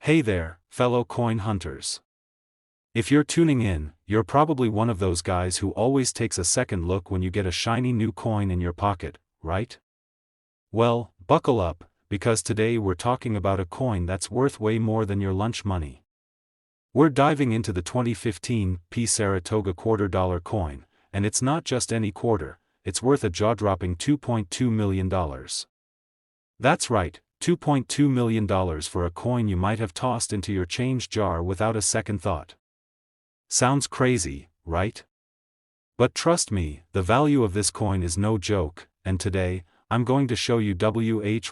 Hey there, fellow coin hunters. If you're tuning in, you're probably one of those guys who always takes a second look when you get a shiny new coin in your pocket, right? Well, buckle up, because today we're talking about a coin that's worth way more than your lunch money. We're diving into the 2015 P Saratoga $quarter coin, and it's not just any quarter, it's worth a jaw-dropping $2.2 million. That's right, $2.2 million for a coin you might have tossed into your change jar without a second thought. Sounds crazy, right? But trust me, the value of this coin is no joke, and today, I'm going to show you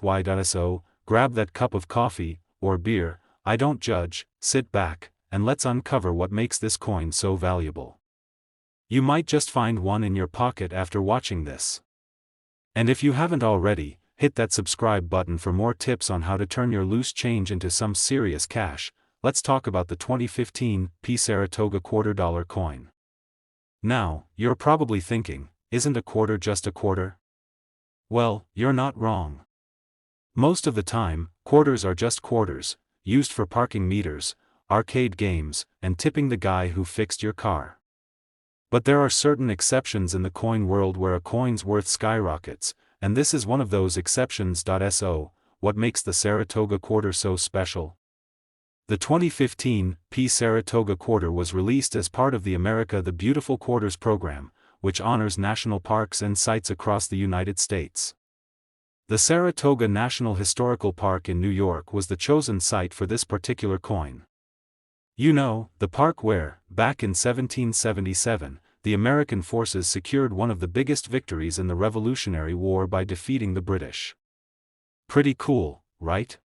why.so, grab that cup of coffee, or beer, I don't judge, sit back, and let's uncover what makes this coin so valuable. You might just find one in your pocket after watching this. And if you haven't already, hit that subscribe button for more tips on how to turn your loose change into some serious cash. Let's talk about the 2015 P Saratoga $quarter coin. Now, you're probably thinking, isn't a quarter just a quarter? Well, you're not wrong. Most of the time, quarters are just quarters, used for parking meters, arcade games, and tipping the guy who fixed your car. But there are certain exceptions in the coin world where a coin's worth skyrockets, and this is one of those exceptions. So, what makes the Saratoga quarter so special? The 2015 P Saratoga quarter was released as part of the America the Beautiful Quarters program, which honors national parks and sites across the United States. The Saratoga National Historical Park in New York was the chosen site for this particular coin. You know, the park where, back in 1777, the American forces secured one of the biggest victories in the Revolutionary War by defeating the British. Pretty cool, right?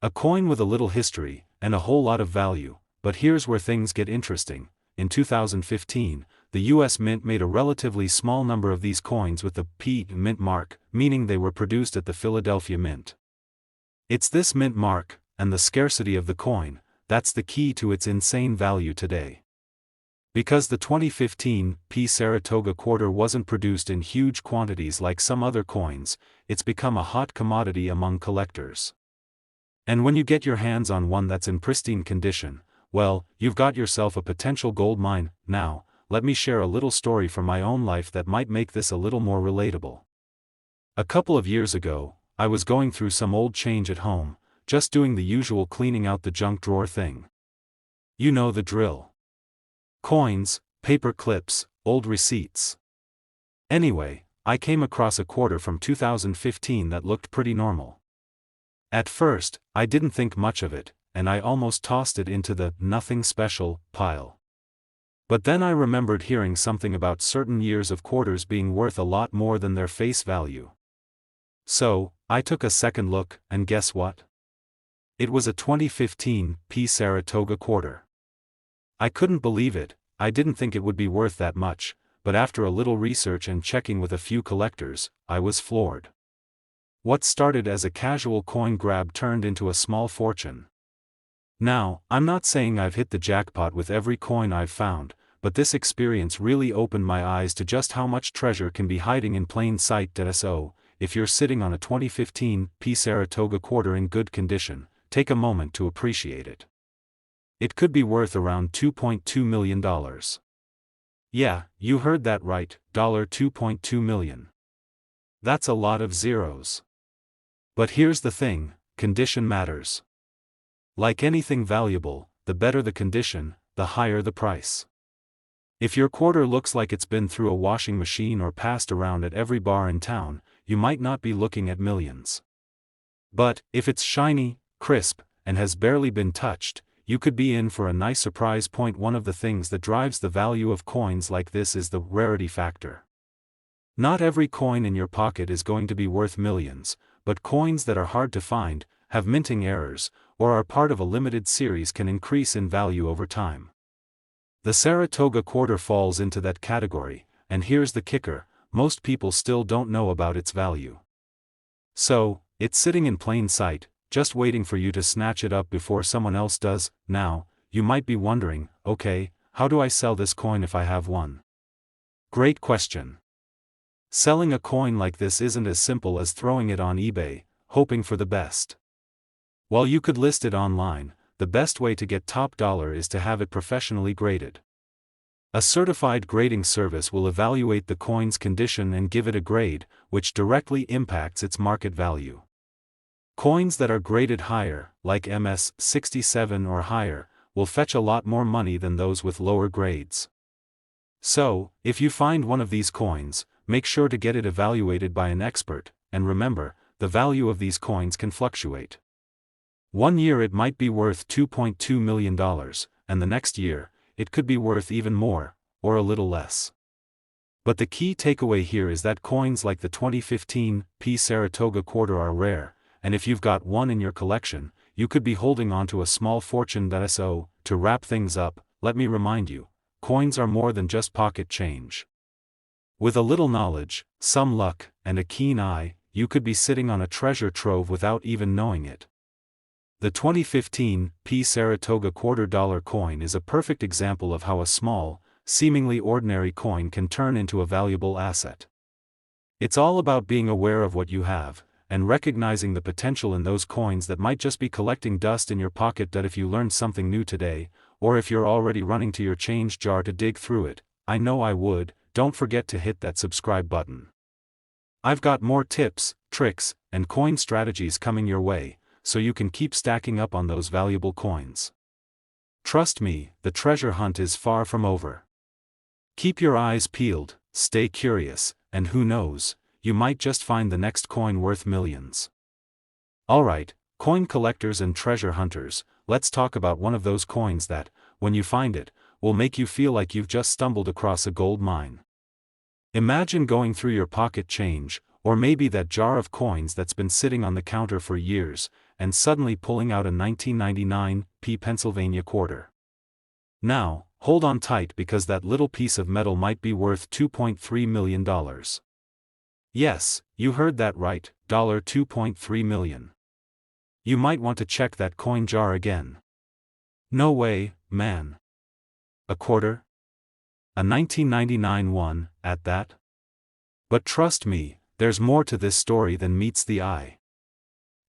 A coin with a little history, and a whole lot of value, but here's where things get interesting. In 2015, the U.S. Mint made a relatively small number of these coins with the P Mint mark, meaning they were produced at the Philadelphia Mint. It's this Mint mark, and the scarcity of the coin, that's the key to its insane value today. Because the 2015 P Saratoga quarter wasn't produced in huge quantities like some other coins, it's become a hot commodity among collectors. And when you get your hands on one that's in pristine condition, well, you've got yourself a potential gold mine. Now, let me share a little story from my own life that might make this a little more relatable. A couple of years ago, I was going through some old change at home, just doing the usual cleaning out the junk drawer thing. You know the drill. Coins, paper clips, old receipts. Anyway, I came across a quarter from 2015 that looked pretty normal. At first, I didn't think much of it, and I almost tossed it into the nothing special pile. But then I remembered hearing something about certain years of quarters being worth a lot more than their face value. So, I took a second look, and guess what? It was a 2015 P Saratoga quarter. I couldn't believe it. I didn't think it would be worth that much, but after a little research and checking with a few collectors, I was floored. What started as a casual coin grab turned into a small fortune. Now, I'm not saying I've hit the jackpot with every coin I've found, but this experience really opened my eyes to just how much treasure can be hiding in plain sight. So, if you're sitting on a 2015 P Saratoga quarter in good condition, take a moment to appreciate it. It could be worth around $2.2 million. Yeah, you heard that right, $2.2 million. That's a lot of zeros. But here's the thing, condition matters. Like anything valuable, the better the condition, the higher the price. If your quarter looks like it's been through a washing machine or passed around at every bar in town, you might not be looking at millions. But, if it's shiny, crisp, and has barely been touched, you could be in for a nice surprise. One of the things that drives the value of coins like this is the rarity factor. Not every coin in your pocket is going to be worth millions, but coins that are hard to find, have minting errors, or are part of a limited series can increase in value over time. The Saratoga quarter falls into that category, and here's the kicker, most people still don't know about its value. So, it's sitting in plain sight, just waiting for you to snatch it up before someone else does. Now, you might be wondering, okay, how do I sell this coin if I have one? Great question. Selling a coin like this isn't as simple as throwing it on eBay, hoping for the best. While you could list it online, the best way to get top dollar is to have it professionally graded. A certified grading service will evaluate the coin's condition and give it a grade, which directly impacts its market value. Coins that are graded higher, like MS 67 or higher, will fetch a lot more money than those with lower grades. So, if you find one of these coins, make sure to get it evaluated by an expert, and remember, the value of these coins can fluctuate. One year it might be worth $2.2 million, and the next year, it could be worth even more, or a little less. But the key takeaway here is that coins like the 2015 P Saratoga quarter are rare, and if you've got one in your collection, you could be holding on to a small fortune. So, to wrap things up, let me remind you, coins are more than just pocket change. With a little knowledge, some luck, and a keen eye, you could be sitting on a treasure trove without even knowing it. The 2015 P Saratoga $quarter coin is a perfect example of how a small, seemingly ordinary coin can turn into a valuable asset. It's all about being aware of what you have, and recognizing the potential in those coins that might just be collecting dust in your pocket. That if you learned something new today, or if you're already running to your change jar to dig through it, I know I would, don't forget to hit that subscribe button. I've got more tips, tricks, and coin strategies coming your way, so you can keep stacking up on those valuable coins. Trust me, the treasure hunt is far from over. Keep your eyes peeled, stay curious, and who knows, you might just find the next coin worth millions. Alright, coin collectors and treasure hunters, let's talk about one of those coins that, when you find it, will make you feel like you've just stumbled across a gold mine. Imagine going through your pocket change, or maybe that jar of coins that's been sitting on the counter for years, and suddenly pulling out a 1999 P Pennsylvania quarter. Now, hold on tight because that little piece of metal might be worth $2.3 million. Yes, you heard that right, $2.3 million. You might want to check that coin jar again. No way, man. A quarter? A 1999 one, at that? But trust me, there's more to this story than meets the eye.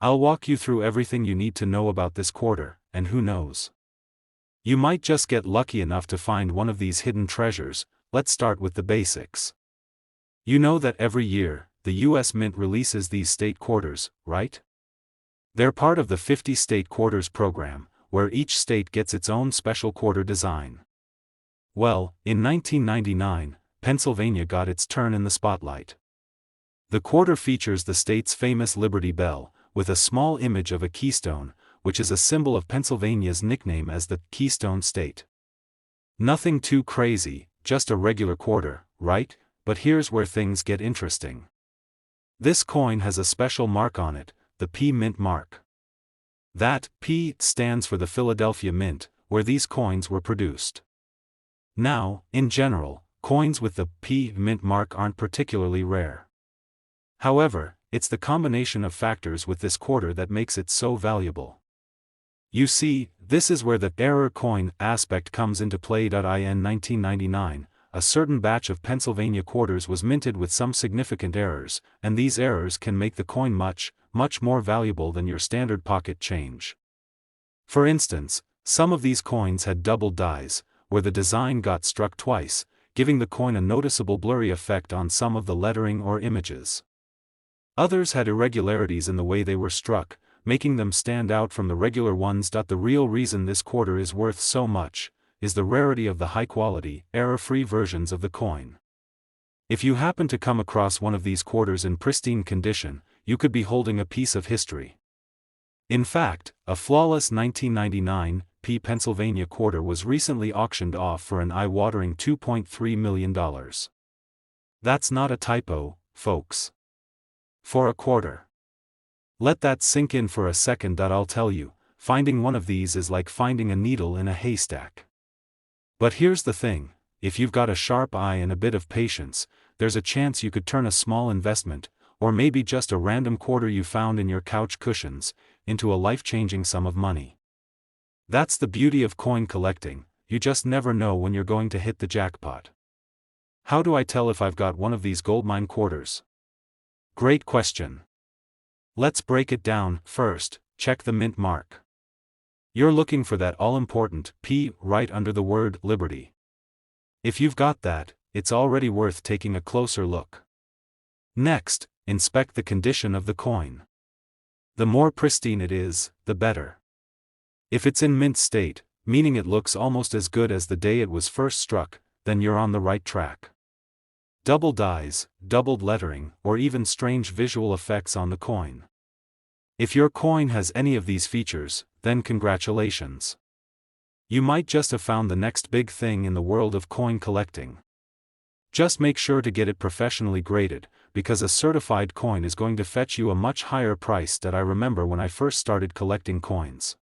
I'll walk you through everything you need to know about this quarter, and who knows? You might just get lucky enough to find one of these hidden treasures. Let's start with the basics. You know that every year, the U.S. Mint releases these state quarters, right? They're part of the 50 State Quarters program, where each state gets its own special quarter design. Well, in 1999, Pennsylvania got its turn in the spotlight. The quarter features the state's famous Liberty Bell, with a small image of a keystone, which is a symbol of Pennsylvania's nickname as the Keystone State. Nothing too crazy, just a regular quarter, right? But here's where things get interesting. This coin has a special mark on it, the P Mint mark. That P stands for the Philadelphia Mint, where these coins were produced. Now, in general, coins with the P Mint mark aren't particularly rare. However, it's the combination of factors with this quarter that makes it so valuable. You see, this is where the error coin aspect comes into play. In 1999, a certain batch of Pennsylvania quarters was minted with some significant errors, and these errors can make the coin much, much more valuable than your standard pocket change. For instance, some of these coins had double dies, where the design got struck twice, giving the coin a noticeable blurry effect on some of the lettering or images. Others had irregularities in the way they were struck, making them stand out from the regular ones. The real reason this quarter is worth so much is the rarity of the high-quality, error-free versions of the coin. If you happen to come across one of these quarters in pristine condition, you could be holding a piece of history. In fact, a flawless 1999 P Pennsylvania quarter was recently auctioned off for an eye-watering $2.3 million. That's not a typo, folks. For a quarter. Let that sink in for a second. I'll tell you, finding one of these is like finding a needle in a haystack. But here's the thing, if you've got a sharp eye and a bit of patience, there's a chance you could turn a small investment, or maybe just a random quarter you found in your couch cushions, into a life-changing sum of money. That's the beauty of coin collecting, you just never know when you're going to hit the jackpot. How do I tell if I've got one of these goldmine quarters? Great question. Let's break it down. First, check the mint mark. You're looking for that all-important P right under the word Liberty. If you've got that, it's already worth taking a closer look. Next, inspect the condition of the coin. The more pristine it is, the better. If it's in mint state, meaning it looks almost as good as the day it was first struck, then you're on the right track. Double dies, doubled lettering, or even strange visual effects on the coin. If your coin has any of these features, then congratulations. You might just have found the next big thing in the world of coin collecting. Just make sure to get it professionally graded, because a certified coin is going to fetch you a much higher price that I remember when I first started collecting coins.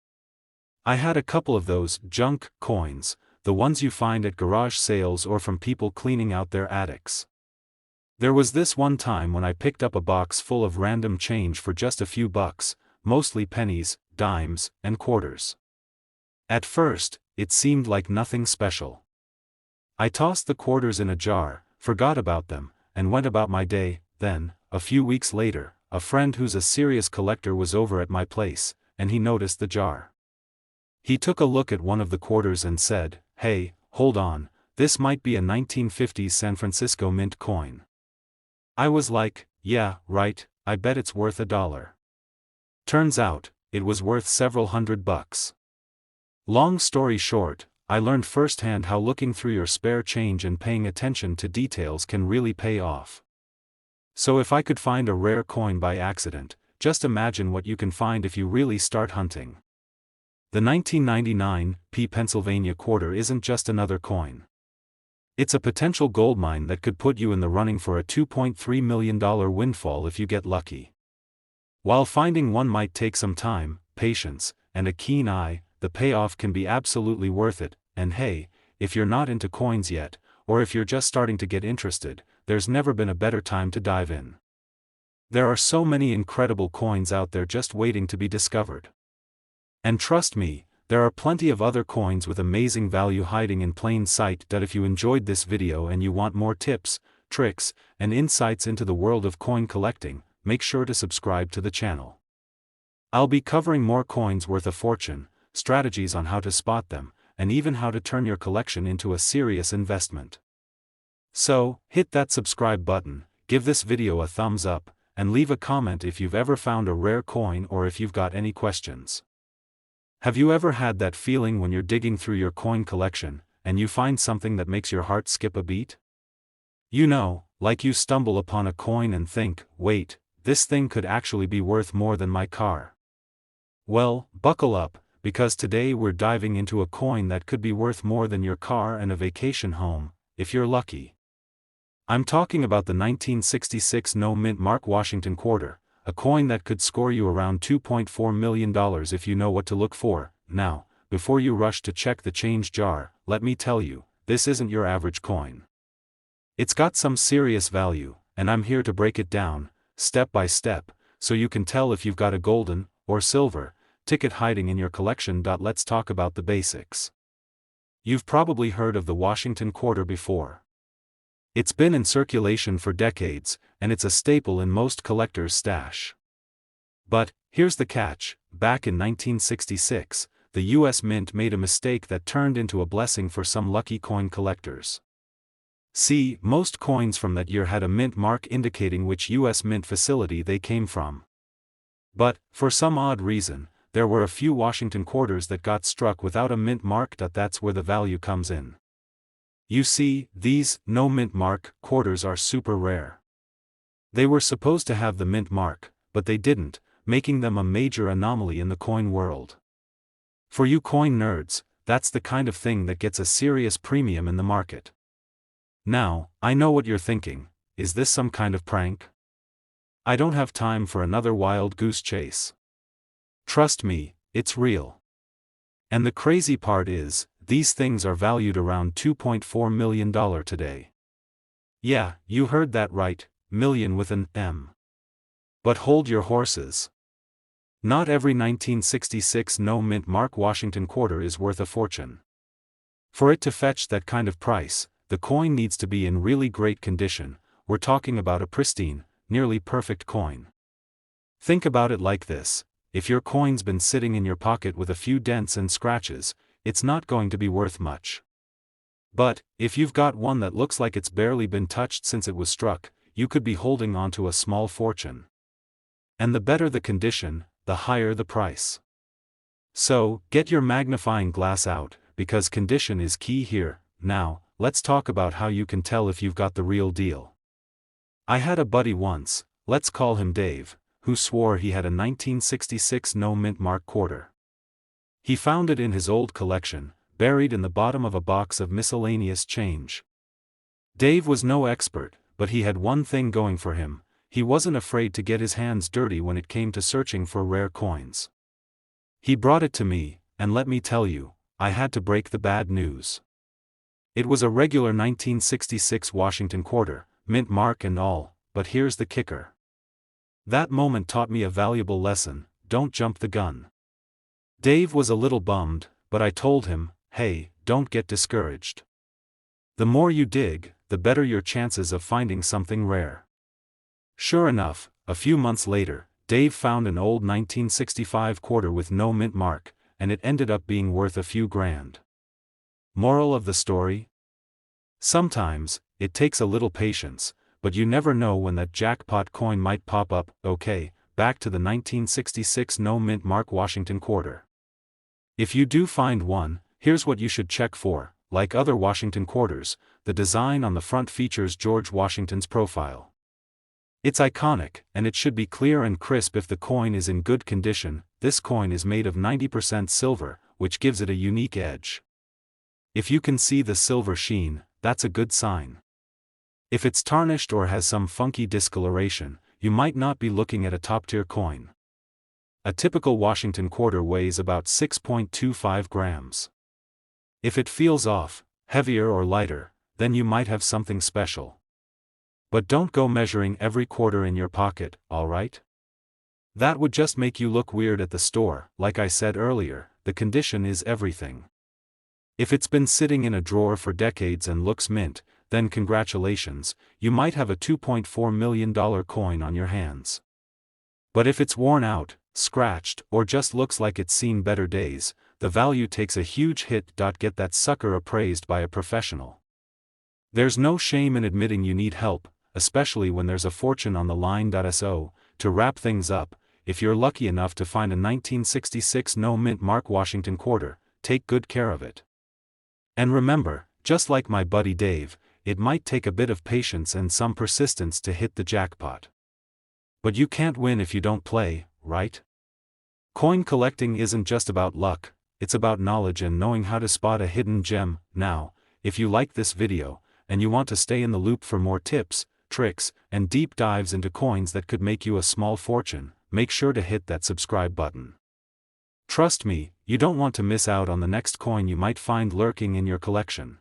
I had a couple of those junk coins, the ones you find at garage sales or from people cleaning out their attics. There was this one time when I picked up a box full of random change for just a few bucks, mostly pennies, dimes, and quarters. At first, it seemed like nothing special. I tossed the quarters in a jar, forgot about them, and went about my day. Then, a few weeks later, a friend who's a serious collector was over at my place, and he noticed the jar. He took a look at one of the quarters and said, "Hey, hold on, this might be a 1950s San Francisco mint coin." I was like, "Yeah, right, I bet it's worth $1." Turns out, it was worth several $100. Long story short, I learned firsthand how looking through your spare change and paying attention to details can really pay off. So if I could find a rare coin by accident, just imagine what you can find if you really start hunting. The 1999 P Pennsylvania quarter isn't just another coin. It's a potential goldmine that could put you in the running for a $2.3 million windfall if you get lucky. While finding one might take some time, patience, and a keen eye, the payoff can be absolutely worth it. And hey, if you're not into coins yet, or if you're just starting to get interested, there's never been a better time to dive in. There are so many incredible coins out there just waiting to be discovered. And trust me, there are plenty of other coins with amazing value hiding in plain sight that if you enjoyed this video and you want more tips, tricks, and insights into the world of coin collecting, make sure to subscribe to the channel. I'll be covering more coins worth a fortune, strategies on how to spot them, and even how to turn your collection into a serious investment. So, hit that subscribe button, give this video a thumbs up, and leave a comment if you've ever found a rare coin or if you've got any questions. Have you ever had that feeling when you're digging through your coin collection, and you find something that makes your heart skip a beat? You know, like you stumble upon a coin and think, wait, this thing could actually be worth more than my car. Well, buckle up, because today we're diving into a coin that could be worth more than your car and a vacation home, if you're lucky. I'm talking about the 1966 no mint mark Washington quarter, a coin that could score you around $2.4 million if you know what to look for. Now, before you rush to check the change jar, let me tell you, this isn't your average coin. It's got some serious value, and I'm here to break it down, step by step, so you can tell if you've got a golden, or silver, ticket hiding in your collection. Let's talk about the basics. You've probably heard of the Washington quarter before. It's been in circulation for decades, and it's a staple in most collectors' stash. But, here's the catch, back in 1966, the US Mint made a mistake that turned into a blessing for some lucky coin collectors. See, most coins from that year had a mint mark indicating which US Mint facility they came from. But, for some odd reason, there were a few Washington quarters that got struck without a mint mark. That's where the value comes in. You see, these no mint mark quarters are super rare. They were supposed to have the mint mark, but they didn't, making them a major anomaly in the coin world. For you coin nerds, that's the kind of thing that gets a serious premium in the market. Now, I know what you're thinking, is this some kind of prank? I don't have time for another wild goose chase. Trust me, it's real. And the crazy part is, these things are valued around $2.4 million today. Yeah, you heard that right, million with an M. But hold your horses. Not every 1966 no mint mark Washington quarter is worth a fortune. For it to fetch that kind of price, the coin needs to be in really great condition. We're talking about a pristine, nearly perfect coin. Think about it like this. if your coin's been sitting in your pocket with a few dents and scratches, it's not going to be worth much. But, if you've got one that looks like it's barely been touched since it was struck, you could be holding on to a small fortune. And the better the condition, the higher the price. So, get your magnifying glass out, because condition is key here. Now, let's talk about how you can tell if you've got the real deal. I had a buddy once, let's call him Dave, who swore he had a 1966 no-mint mark quarter. He found it in his old collection, buried in the bottom of a box of miscellaneous change. Dave was no expert, but he had one thing going for him: he wasn't afraid to get his hands dirty when it came to searching for rare coins. He brought it to me, and let me tell you, I had to break the bad news. It was a regular 1966 Washington quarter, mint mark and all, but here's the kicker. That moment taught me a valuable lesson: don't jump the gun. Dave was a little bummed, but I told him, hey, don't get discouraged. The more you dig, the better your chances of finding something rare. Sure enough, a few months later, Dave found an old 1965 quarter with no mint mark, and it ended up being worth a few grand. Moral of the story? Sometimes, it takes a little patience, but you never know when that jackpot coin might pop up. Okay, back to the 1966 no mint mark Washington quarter. If you do find one, here's what you should check for. Like other Washington quarters, the design on the front features George Washington's profile. It's iconic, and it should be clear and crisp if the coin is in good condition. This coin is made of 90% silver, which gives it a unique edge. If you can see the silver sheen, that's a good sign. If it's tarnished or has some funky discoloration, you might not be looking at a top-tier coin. A typical Washington quarter weighs about 6.25 grams. If it feels off, heavier or lighter, then you might have something special. But don't go measuring every quarter in your pocket, alright? That would just make you look weird at the store. Like I said earlier, the condition is everything. If it's been sitting in a drawer for decades and looks mint, then congratulations, you might have a $2.4 million coin on your hands. But if it's worn out, scratched, or just looks like it's seen better days, the value takes a huge hit. Get that sucker appraised by a professional. There's no shame in admitting you need help, especially when there's a fortune on the line. So, to wrap things up, if you're lucky enough to find a 1966 no mint mark Washington quarter, take good care of it. And remember, just like my buddy Dave, it might take a bit of patience and some persistence to hit the jackpot. But you can't win if you don't play, right? Coin collecting isn't just about luck, it's about knowledge and knowing how to spot a hidden gem. Now, if you like this video, and you want to stay in the loop for more tips, tricks, and deep dives into coins that could make you a small fortune, make sure to hit that subscribe button. Trust me, you don't want to miss out on the next coin you might find lurking in your collection.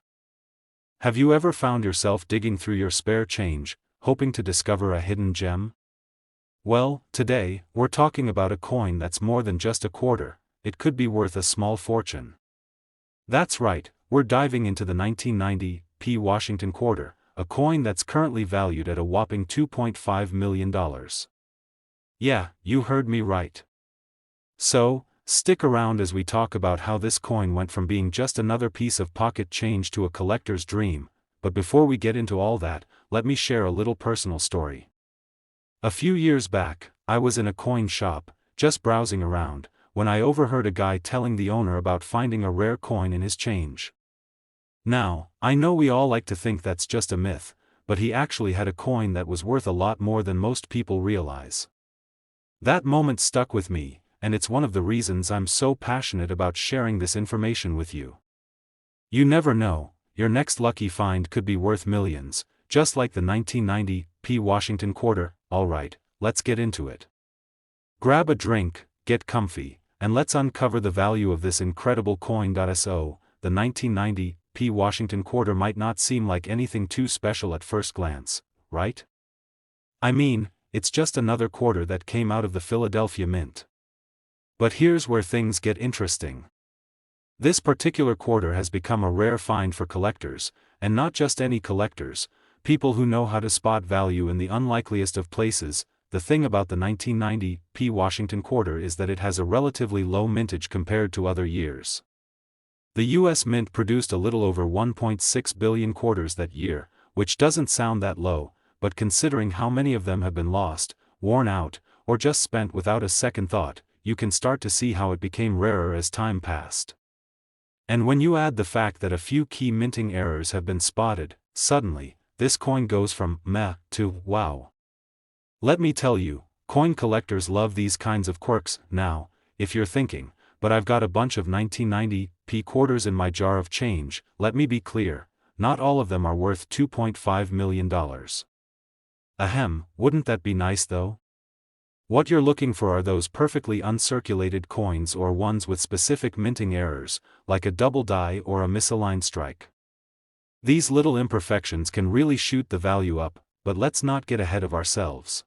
Have you ever found yourself digging through your spare change, hoping to discover a hidden gem? Well, today, we're talking about a coin that's more than just a quarter. It could be worth a small fortune. That's right, we're diving into the 1990 P Washington quarter, a coin that's currently valued at a whopping $2.5 million. Yeah, you heard me right. So, stick around as we talk about how this coin went from being just another piece of pocket change to a collector's dream. But before we get into all that, let me share a little personal story. A few years back, I was in a coin shop, just browsing around, when I overheard a guy telling the owner about finding a rare coin in his change. Now, I know we all like to think that's just a myth, but he actually had a coin that was worth a lot more than most people realize. That moment stuck with me, and it's one of the reasons I'm so passionate about sharing this information with you. You never know, your next lucky find could be worth millions, just like the 1990 P Washington quarter. Alright, let's get into it. Grab a drink, get comfy, and let's uncover the value of this incredible coin. So, the 1990 P Washington quarter might not seem like anything too special at first glance, right? I mean, it's just another quarter that came out of the Philadelphia Mint. But here's where things get interesting. This particular quarter has become a rare find for collectors, and not just any collectors, people who know how to spot value in the unlikeliest of places. the thing about the 1990 P Washington quarter is that it has a relatively low mintage compared to other years. The US Mint produced a little over 1.6 billion quarters that year, which doesn't sound that low, but considering how many of them have been lost, worn out, or just spent without a second thought, you can start to see how it became rarer as time passed. And when you add the fact that a few key minting errors have been spotted, suddenly, this coin goes from meh to wow. Let me tell you, coin collectors love these kinds of quirks. Now, if you're thinking, but I've got a bunch of 1990 P quarters in my jar of change, let me be clear, not all of them are worth $2.5 million. Ahem, wouldn't that be nice though? What you're looking for are those perfectly uncirculated coins or ones with specific minting errors, like a double die or a misaligned strike. These little imperfections can really shoot the value up, but let's not get ahead of ourselves.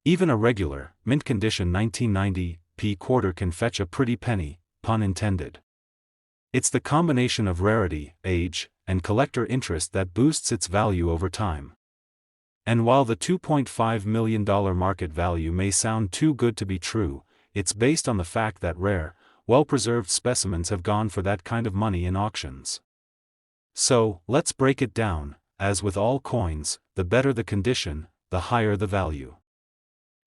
Even a regular, mint condition 1990 P quarter can fetch a pretty penny, pun intended. It's the combination of rarity, age, and collector interest that boosts its value over time. And while the $2.5 million market value may sound too good to be true, it's based on the fact that rare, well-preserved specimens have gone for that kind of money in auctions. So, let's break it down. As with all coins, the better the condition, the higher the value.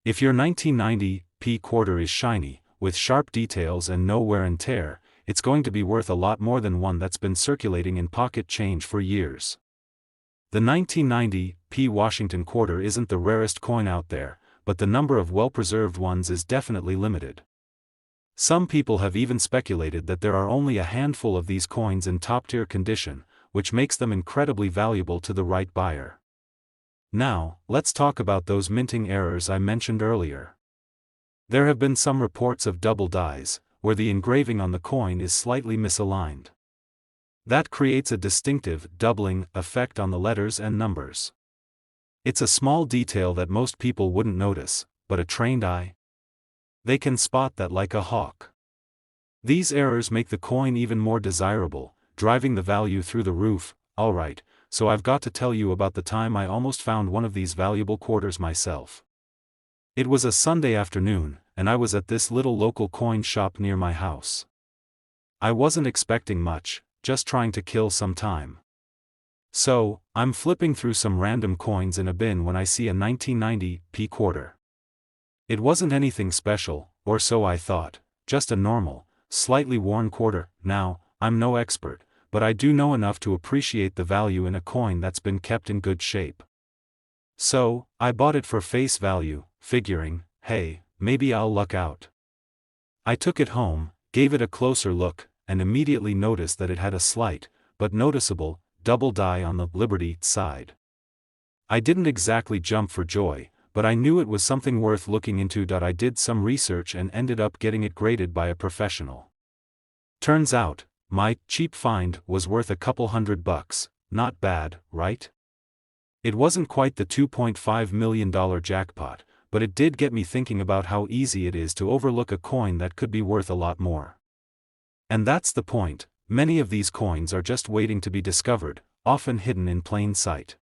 If your 1990 P quarter is shiny, with sharp details and no wear and tear, it's going to be worth a lot more than one that's been circulating in pocket change for years. The 1990 P Washington quarter isn't the rarest coin out there, but the number of well-preserved ones is definitely limited. Some people have even speculated that there are only a handful of these coins in top-tier condition, which makes them incredibly valuable to the right buyer. Now, let's talk about those minting errors I mentioned earlier. There have been some reports of double dies, where the engraving on the coin is slightly misaligned. That creates a distinctive, doubling effect on the letters and numbers. It's a small detail that most people wouldn't notice, but a trained eye? They can spot that like a hawk. These errors make the coin even more desirable, driving the value through the roof. Alright, so I've got to tell you about the time I almost found one of these valuable quarters myself. It was a Sunday afternoon, and I was at this little local coin shop near my house. I wasn't expecting much, just trying to kill some time. So, I'm flipping through some random coins in a bin when I see a 1990 P quarter. It wasn't anything special, or so I thought, just a normal, slightly worn quarter. Now, I'm no expert, but I do know enough to appreciate the value in a coin that's been kept in good shape. So, I bought it for face value, figuring, hey, maybe I'll luck out. I took it home, gave it a closer look, and immediately noticed that it had a slight, but noticeable, double die on the Liberty side. I didn't exactly jump for joy, but I knew it was something worth looking into. I did some research and ended up getting it graded by a professional. Turns out, my cheap find was worth a couple $100. Not bad, right? It wasn't quite the $2.5 million jackpot, but it did get me thinking about how easy it is to overlook a coin that could be worth a lot more. And that's the point, many of these coins are just waiting to be discovered, often hidden in plain sight.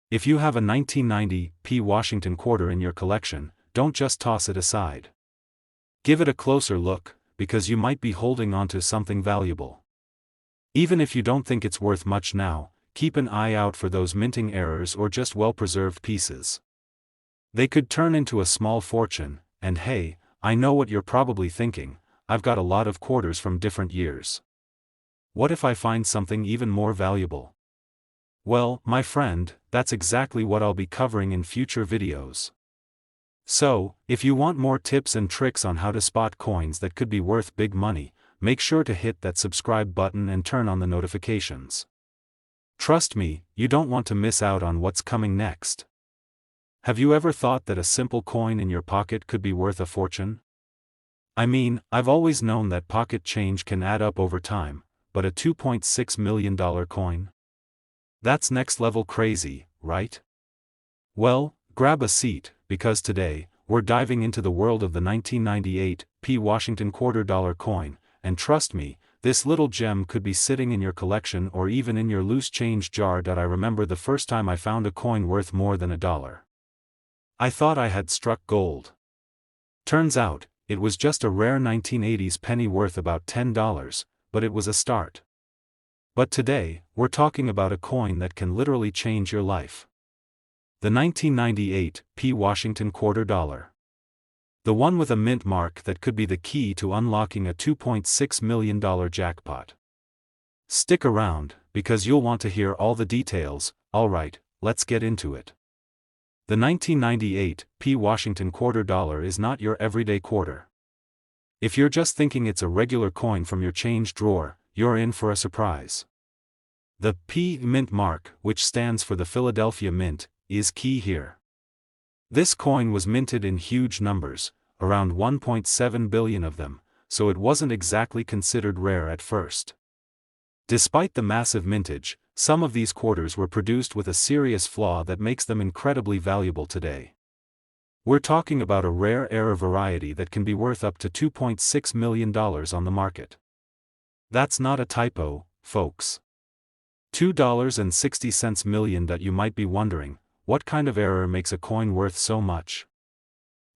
If you have a 1990 P Washington quarter in your collection, don't just toss it aside. Give it a closer look, because you might be holding onto something valuable. Even if you don't think it's worth much now, keep an eye out for those minting errors or just well-preserved pieces. They could turn into a small fortune, and hey, I know what you're probably thinking, I've got a lot of quarters from different years. What if I find something even more valuable? Well, my friend, that's exactly what I'll be covering in future videos. So, if you want more tips and tricks on how to spot coins that could be worth big money, make sure to hit that subscribe button and turn on the notifications. Trust me, you don't want to miss out on what's coming next. Have you ever thought that a simple coin in your pocket could be worth a fortune? I mean, I've always known that pocket change can add up over time, but a $2.6 million coin? That's next level crazy, right? Well, grab a seat, because today, we're diving into the world of the 1998 P Washington $quarter coin, and trust me, this little gem could be sitting in your collection or even in your loose change jar. I remember the first time I found a coin worth more than $1. I thought I had struck gold. Turns out, it was just a rare 1980s penny worth about $10, but it was a start. But today, we're talking about a coin that can literally change your life. The 1998 P Washington quarter dollar. The one with a mint mark that could be the key to unlocking a $2.6 million jackpot. Stick around, because you'll want to hear all the details. Alright, let's get into it. The 1998 P Washington quarter dollar is not your everyday quarter. If you're just thinking it's a regular coin from your change drawer, you're in for a surprise. The P mint mark, which stands for the Philadelphia Mint, is key here. This coin was minted in huge numbers, around 1.7 billion of them, so it wasn't exactly considered rare at first. Despite the massive mintage, some of these quarters were produced with a serious flaw that makes them incredibly valuable today. We're talking about a rare error variety that can be worth up to $2.6 million on the market. That's not a typo, folks. $2.60 million. That you might be wondering, what kind of error makes a coin worth so much?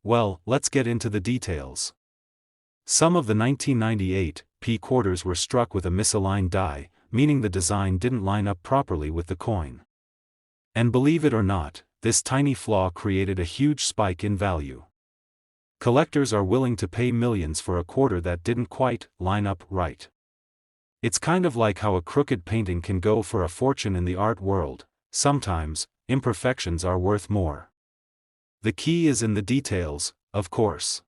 Well, let's get into the details. Some of the 1998 P quarters were struck with a misaligned die, meaning the design didn't line up properly with the coin. And believe it or not, this tiny flaw created a huge spike in value. Collectors are willing to pay millions for a quarter that didn't quite line up right. It's kind of like how a crooked painting can go for a fortune in the art world. Sometimes, imperfections are worth more. The key is in the details, of course.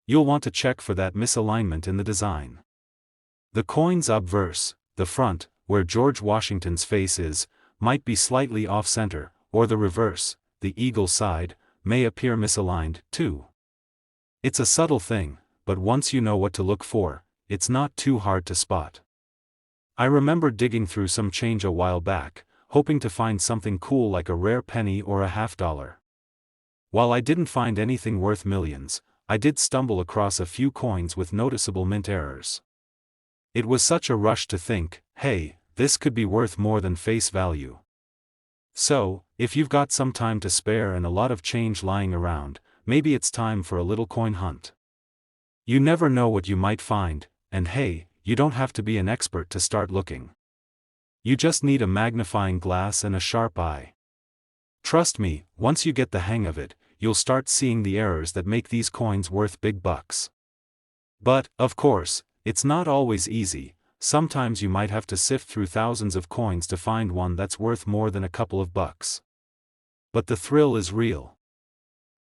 You'll want to check for that misalignment in the design. The coin's obverse, the front, where George Washington's face is, might be slightly off-center, or the reverse, the eagle side, may appear misaligned, too. It's a subtle thing, but once you know what to look for, it's not too hard to spot. I remember digging through some change a while back, hoping to find something cool like a rare penny or a $50. While I didn't find anything worth millions, I did stumble across a few coins with noticeable mint errors. It was such a rush to think, hey, this could be worth more than face value. So, if you've got some time to spare and a lot of change lying around, maybe it's time for a little coin hunt. You never know what you might find, and hey, you don't have to be an expert to start looking. You just need a magnifying glass and a sharp eye. Trust me, once you get the hang of it, you'll start seeing the errors that make these coins worth big bucks. But, of course, it's not always easy. Sometimes you might have to sift through thousands of coins to find one that's worth more than a couple of bucks. But the thrill is real.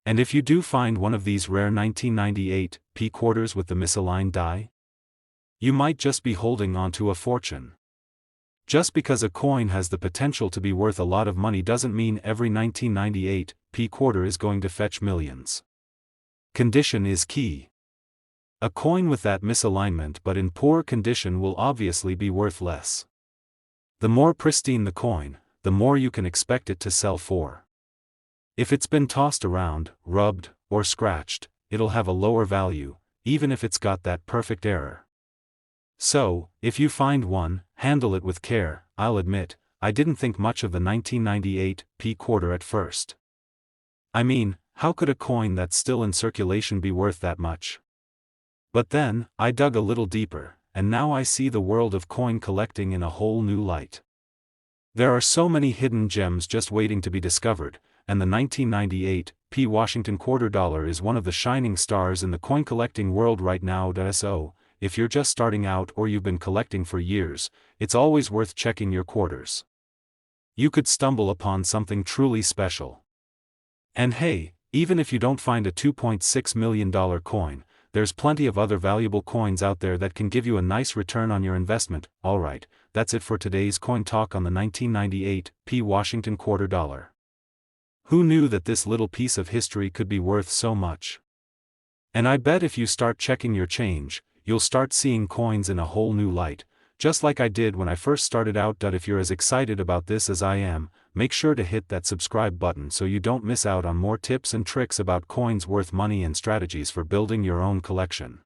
And if you do find one of these rare 1998 P quarters with the misaligned die, you might just be holding on to a fortune. Just because a coin has the potential to be worth a lot of money doesn't mean every 1998 P quarter is going to fetch millions. Condition is key. A coin with that misalignment but in poor condition will obviously be worth less. The more pristine the coin, the more you can expect it to sell for. If it's been tossed around, rubbed, or scratched, it'll have a lower value, even if it's got that perfect error. So, if you find one, handle it with care. I'll admit, I didn't think much of the 1998 P quarter at first. I mean, how could a coin that's still in circulation be worth that much? But then, I dug a little deeper, and now I see the world of coin collecting in a whole new light. There are so many hidden gems just waiting to be discovered, and the 1998 P Washington quarter dollar is one of the shining stars in the coin collecting world right now. So, if you're just starting out or you've been collecting for years, it's always worth checking your quarters. You could stumble upon something truly special. And hey, even if you don't find a $2.6 million coin, there's plenty of other valuable coins out there that can give you a nice return on your investment. Alright, that's it for today's coin talk on the 1998 P Washington quarter dollar. Who knew that this little piece of history could be worth so much? And I bet if you start checking your change, you'll start seeing coins in a whole new light, just like I did when I first started out. If you're as excited about this as I am, make sure to hit that subscribe button so you don't miss out on more tips and tricks about coins worth money and strategies for building your own collection.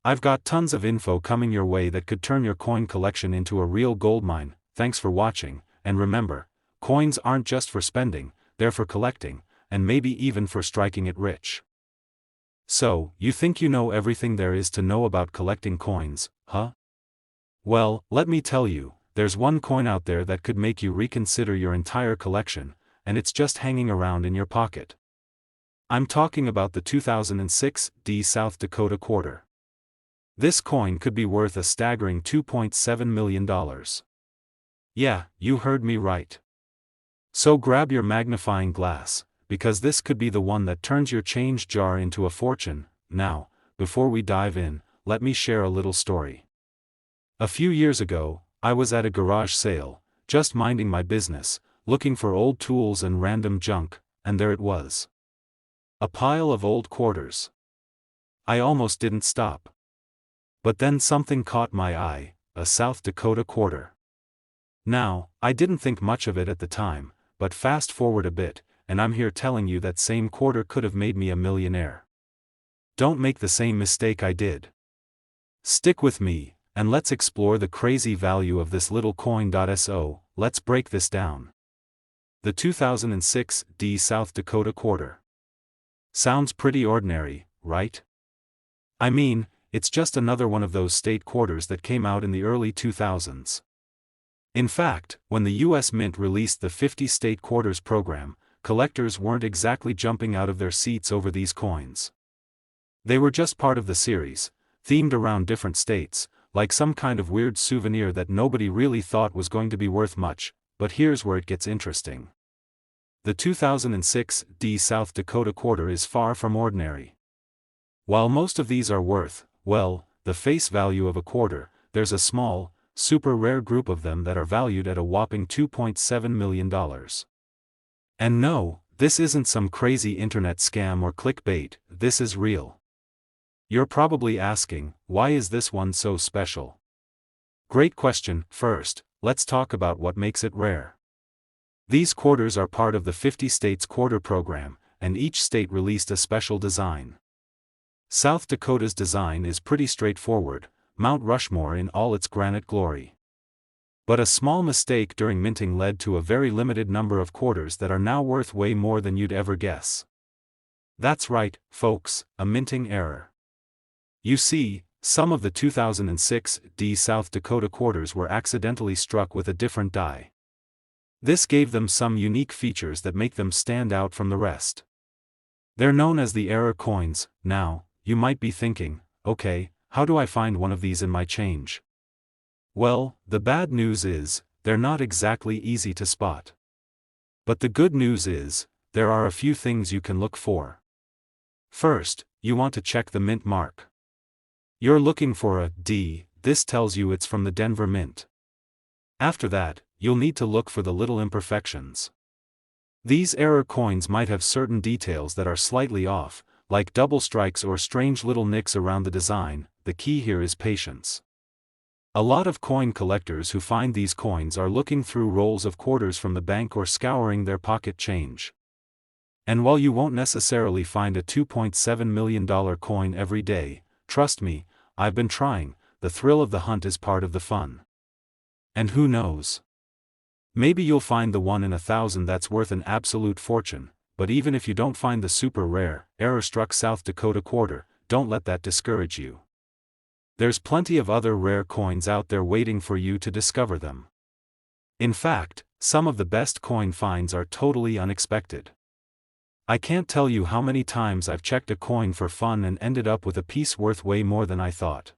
I've got tons of info coming your way that could turn your coin collection into a real goldmine. Thanks for watching, and remember, coins aren't just for spending, they're for collecting, and maybe even for striking it rich. So, you think you know everything there is to know about collecting coins, huh? Well, let me tell you, there's one coin out there that could make you reconsider your entire collection, and it's just hanging around in your pocket. I'm talking about the 2006 D South Dakota quarter. This coin could be worth a staggering $2.7 million. Yeah, you heard me right. So grab your magnifying glass, because this could be the one that turns your change jar into a fortune. Now, before we dive in, let me share a little story. A few years ago, I was at a garage sale, just minding my business, looking for old tools and random junk, and there it was. A pile of old quarters. I almost didn't stop. But then something caught my eye, a South Dakota quarter. Now, I didn't think much of it at the time, but fast forward a bit, and I'm here telling you that same quarter could have made me a millionaire. Don't make the same mistake I did. Stick with me, and let's explore the crazy value of this little coin. So, let's break this down. The 2006 D South Dakota quarter. Sounds pretty ordinary, right? I mean, it's just another one of those state quarters that came out in the early 2000s. In fact, when the U.S. Mint released the 50 state quarters program, collectors weren't exactly jumping out of their seats over these coins. They were just part of the series, themed around different states, like some kind of weird souvenir that nobody really thought was going to be worth much. But here's where it gets interesting. The 2006 D South Dakota quarter is far from ordinary. While most of these are worth, well, the face value of a quarter, there's a small, super rare group of them that are valued at a whopping $2.7 million. And no, this isn't some crazy internet scam or clickbait, this is real. You're probably asking, why is this one so special? Great question. First, let's talk about what makes it rare. These quarters are part of the 50 states quarter program, and each state released a special design. South Dakota's design is pretty straightforward, Mount Rushmore in all its granite glory. But a small mistake during minting led to a very limited number of quarters that are now worth way more than you'd ever guess. That's right, folks, a minting error. You see, some of the 2006 D South Dakota quarters were accidentally struck with a different die. This gave them some unique features that make them stand out from the rest. They're known as the error coins. Now, you might be thinking, okay, how do I find one of these in my change? Well, the bad news is, they're not exactly easy to spot. But the good news is, there are a few things you can look for. First, you want to check the mint mark. You're looking for a D, this tells you it's from the Denver Mint. After that, you'll need to look for the little imperfections. These error coins might have certain details that are slightly off, like double strikes or strange little nicks around the design. The key here is patience. A lot of coin collectors who find these coins are looking through rolls of quarters from the bank or scouring their pocket change. And while you won't necessarily find a $2.7 million coin every day, trust me, I've been trying, the thrill of the hunt is part of the fun. And who knows? Maybe you'll find the 1 in 1,000 that's worth an absolute fortune, but even if you don't find the super rare, error-struck South Dakota quarter, don't let that discourage you. There's plenty of other rare coins out there waiting for you to discover them. In fact, some of the best coin finds are totally unexpected. I can't tell you how many times I've checked a coin for fun and ended up with a piece worth way more than I thought.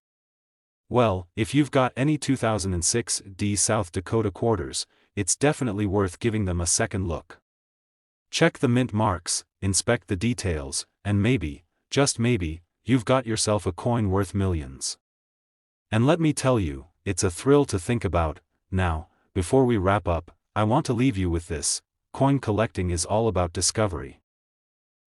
Well, if you've got any 2006 D South Dakota quarters, it's definitely worth giving them a second look. Check the mint marks, inspect the details, and maybe, just maybe, you've got yourself a coin worth millions. And let me tell you, it's a thrill to think about. Now, before we wrap up, I want to leave you with this: coin collecting is all about discovery.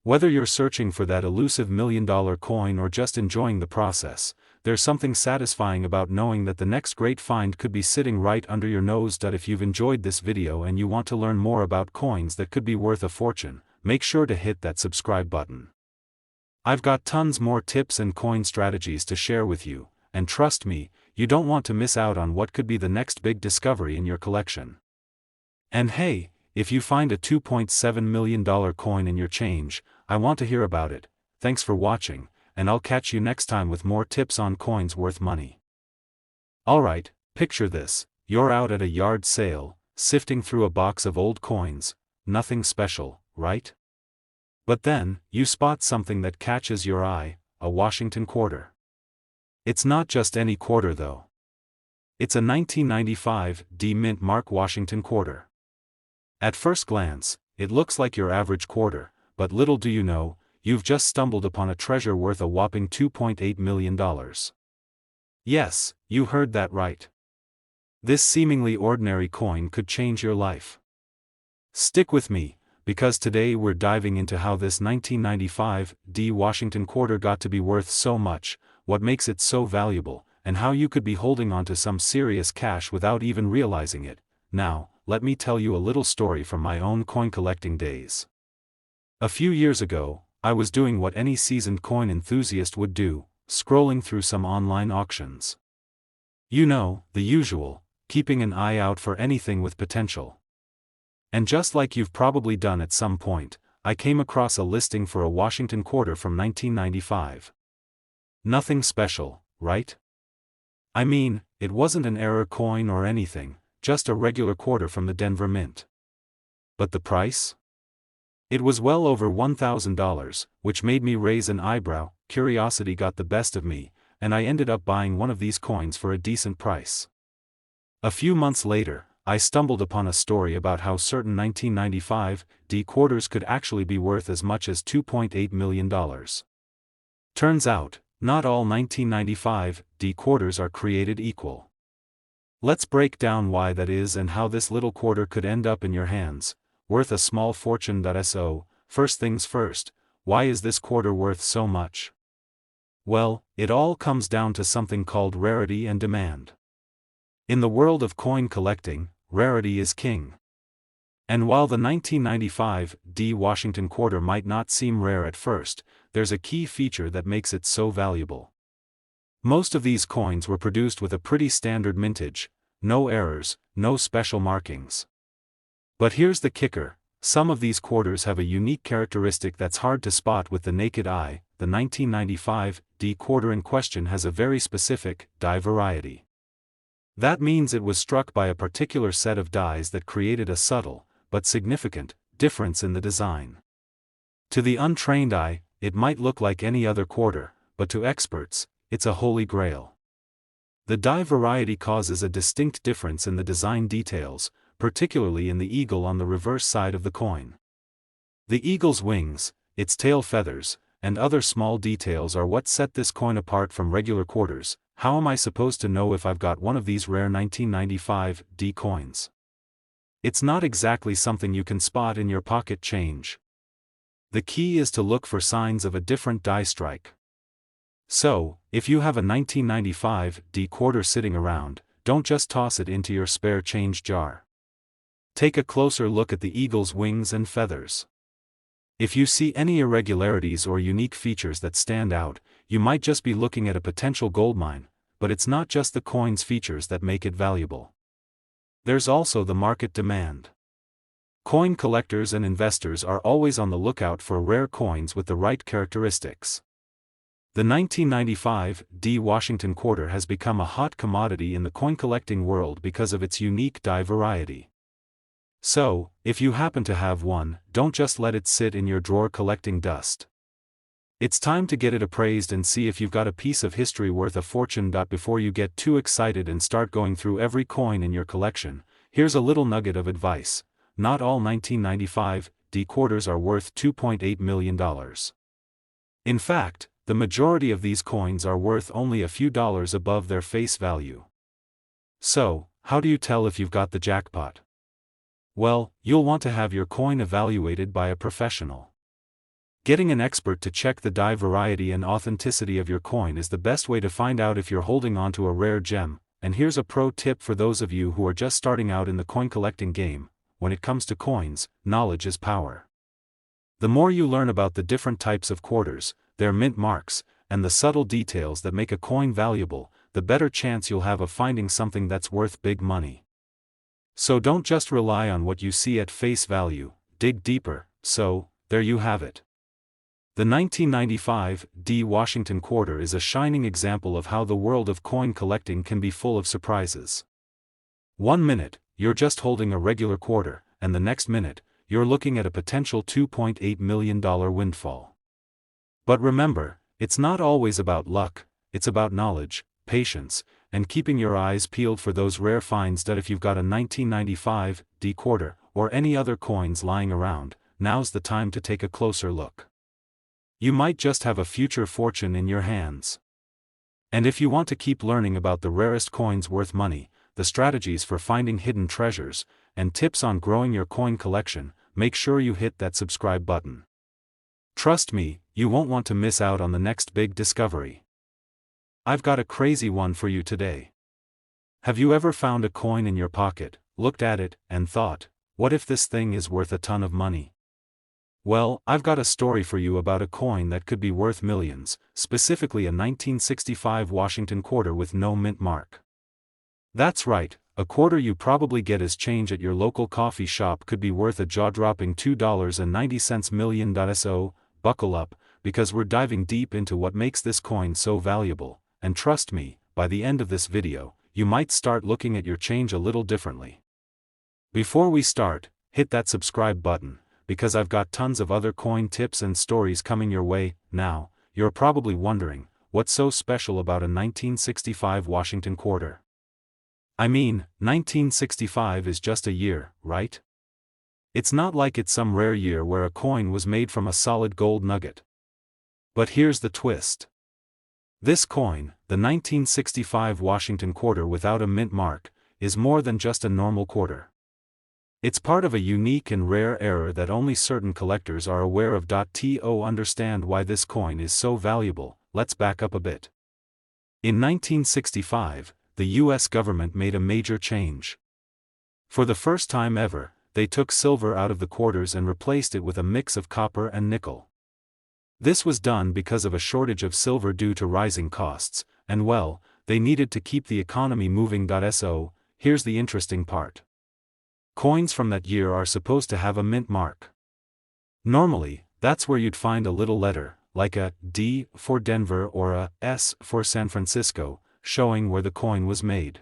Whether you're searching for that elusive $1 million coin or just enjoying the process, there's something satisfying about knowing that the next great find could be sitting right under your nose. If you've enjoyed this video and you want to learn more about coins that could be worth a fortune, make sure to hit that subscribe button. I've got tons more tips and coin strategies to share with you, and trust me, you don't want to miss out on what could be the next big discovery in your collection. And hey, if you find a $2.7 million coin in your change, I want to hear about it. Thanks for watching, and I'll catch you next time with more tips on coins worth money. Alright, picture this: you're out at a yard sale, sifting through a box of old coins. Nothing special, right? But then, you spot something that catches your eye: a Washington quarter. It's not just any quarter though. It's a 1995 D Mint Mark Washington quarter. At first glance, it looks like your average quarter, but little do you know, you've just stumbled upon a treasure worth a whopping $2.8 million. Yes, you heard that right. This seemingly ordinary coin could change your life. Stick with me, because today we're diving into how this 1995 D Washington quarter got to be worth so much, what makes it so valuable, and how you could be holding on to some serious cash without even realizing it. Now, let me tell you a little story from my own coin collecting days. A few years ago, I was doing what any seasoned coin enthusiast would do: scrolling through some online auctions. You know, the usual, keeping an eye out for anything with potential. And just like you've probably done at some point, I came across a listing for a Washington quarter from 1995. Nothing special, right? I mean, it wasn't an error coin or anything, just a regular quarter from the Denver Mint. But the price? It was well over $1,000, which made me raise an eyebrow. Curiosity got the best of me, and I ended up buying one of these coins for a decent price. A few months later, I stumbled upon a story about how certain 1995 D quarters could actually be worth as much as $2.8 million. Turns out, not all 1995 D quarters are created equal. Let's break down why that is and how this little quarter could end up in your hands, worth a small fortune. So, first things first, why is this quarter worth so much? Well, it all comes down to something called rarity and demand. In the world of coin collecting, rarity is king. And while the 1995 D Washington quarter might not seem rare at first, there's a key feature that makes it so valuable. Most of these coins were produced with a pretty standard mintage: no errors, no special markings. But here's the kicker: some of these quarters have a unique characteristic that's hard to spot with the naked eye. The 1995 D quarter in question has a very specific die variety. That means it was struck by a particular set of dies that created a subtle, but significant, difference in the design. To the untrained eye, it might look like any other quarter, but to experts, it's a holy grail. The die variety causes a distinct difference in the design details, particularly in the eagle on the reverse side of the coin. The eagle's wings, its tail feathers, and other small details are what set this coin apart from regular quarters. How am I supposed to know if I've got one of these rare 1995 D coins? It's not exactly something you can spot in your pocket change. The key is to look for signs of a different die strike. So, if you have a 1995 D quarter sitting around, don't just toss it into your spare change jar. Take a closer look at the eagle's wings and feathers. If you see any irregularities or unique features that stand out, you might just be looking at a potential goldmine. But it's not just the coin's features that make it valuable. There's also the market demand. Coin collectors and investors are always on the lookout for rare coins with the right characteristics. The 1995 D Washington quarter has become a hot commodity in the coin collecting world because of its unique die variety. So, if you happen to have one, don't just let it sit in your drawer collecting dust. It's time to get it appraised and see if you've got a piece of history worth a fortune. Before you get too excited and start going through every coin in your collection, here's a little nugget of advice: not all 1995 D quarters are worth $2.8 million. In fact, the majority of these coins are worth only a few dollars above their face value. So, how do you tell if you've got the jackpot? Well, you'll want to have your coin evaluated by a professional. Getting an expert to check the die variety and authenticity of your coin is the best way to find out if you're holding on to a rare gem. And here's a pro tip for those of you who are just starting out in the coin collecting game: when it comes to coins, knowledge is power. The more you learn about the different types of quarters, their mint marks, and the subtle details that make a coin valuable, the better chance you'll have of finding something that's worth big money. So don't just rely on what you see at face value, dig deeper. So, there you have it. The 1995 D Washington quarter is a shining example of how the world of coin collecting can be full of surprises. 1 minute, you're just holding a regular quarter, and the next minute, you're looking at a potential $2.8 million windfall. But remember, it's not always about luck, it's about knowledge, patience, and keeping your eyes peeled for those rare finds. That if you've got a 1995 D quarter, or any other coins lying around, now's the time to take a closer look. You might just have a future fortune in your hands. And if you want to keep learning about the rarest coins worth money, the strategies for finding hidden treasures, and tips on growing your coin collection, make sure you hit that subscribe button. Trust me, you won't want to miss out on the next big discovery. I've got a crazy one for you today. Have you ever found a coin in your pocket, looked at it, and thought, what if this thing is worth a ton of money? Well, I've got a story for you about a coin that could be worth millions, specifically a 1965 Washington quarter with no mint mark. That's right, a quarter you probably get as change at your local coffee shop could be worth a jaw-dropping $2.90 million. So, buckle up, because we're diving deep into what makes this coin so valuable, and trust me, by the end of this video, you might start looking at your change a little differently. Before we start, hit that subscribe button, because I've got tons of other coin tips and stories coming your way. Now, you're probably wondering, what's so special about a 1965 Washington quarter? I mean, 1965 is just a year, right? It's not like it's some rare year where a coin was made from a solid gold nugget. But here's the twist. This coin, the 1965 Washington quarter without a mint mark, is more than just a normal quarter. It's part of a unique and rare era that only certain collectors are aware of. To understand why this coin is so valuable, let's back up a bit. In 1965, the US government made a major change. For the first time ever, they took silver out of the quarters and replaced it with a mix of copper and nickel. This was done because of a shortage of silver due to rising costs, and well, they needed to keep the economy moving. So, here's the interesting part. Coins from that year are supposed to have a mint mark. Normally, that's where you'd find a little letter, like a D for Denver or a S for San Francisco, showing where the coin was made.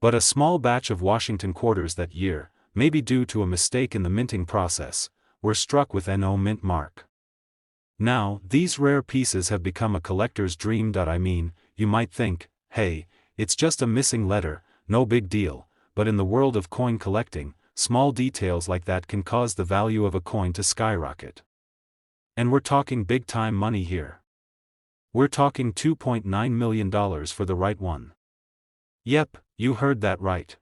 But a small batch of Washington quarters that year, maybe due to a mistake in the minting process, were struck with no mint mark. Now, these rare pieces have become a collector's dream. I mean, you might think, hey, it's just a missing letter, no big deal, but in the world of coin collecting, small details like that can cause the value of a coin to skyrocket. And we're talking big-time money here. We're talking $2.9 million for the right one. Yep, you heard that right.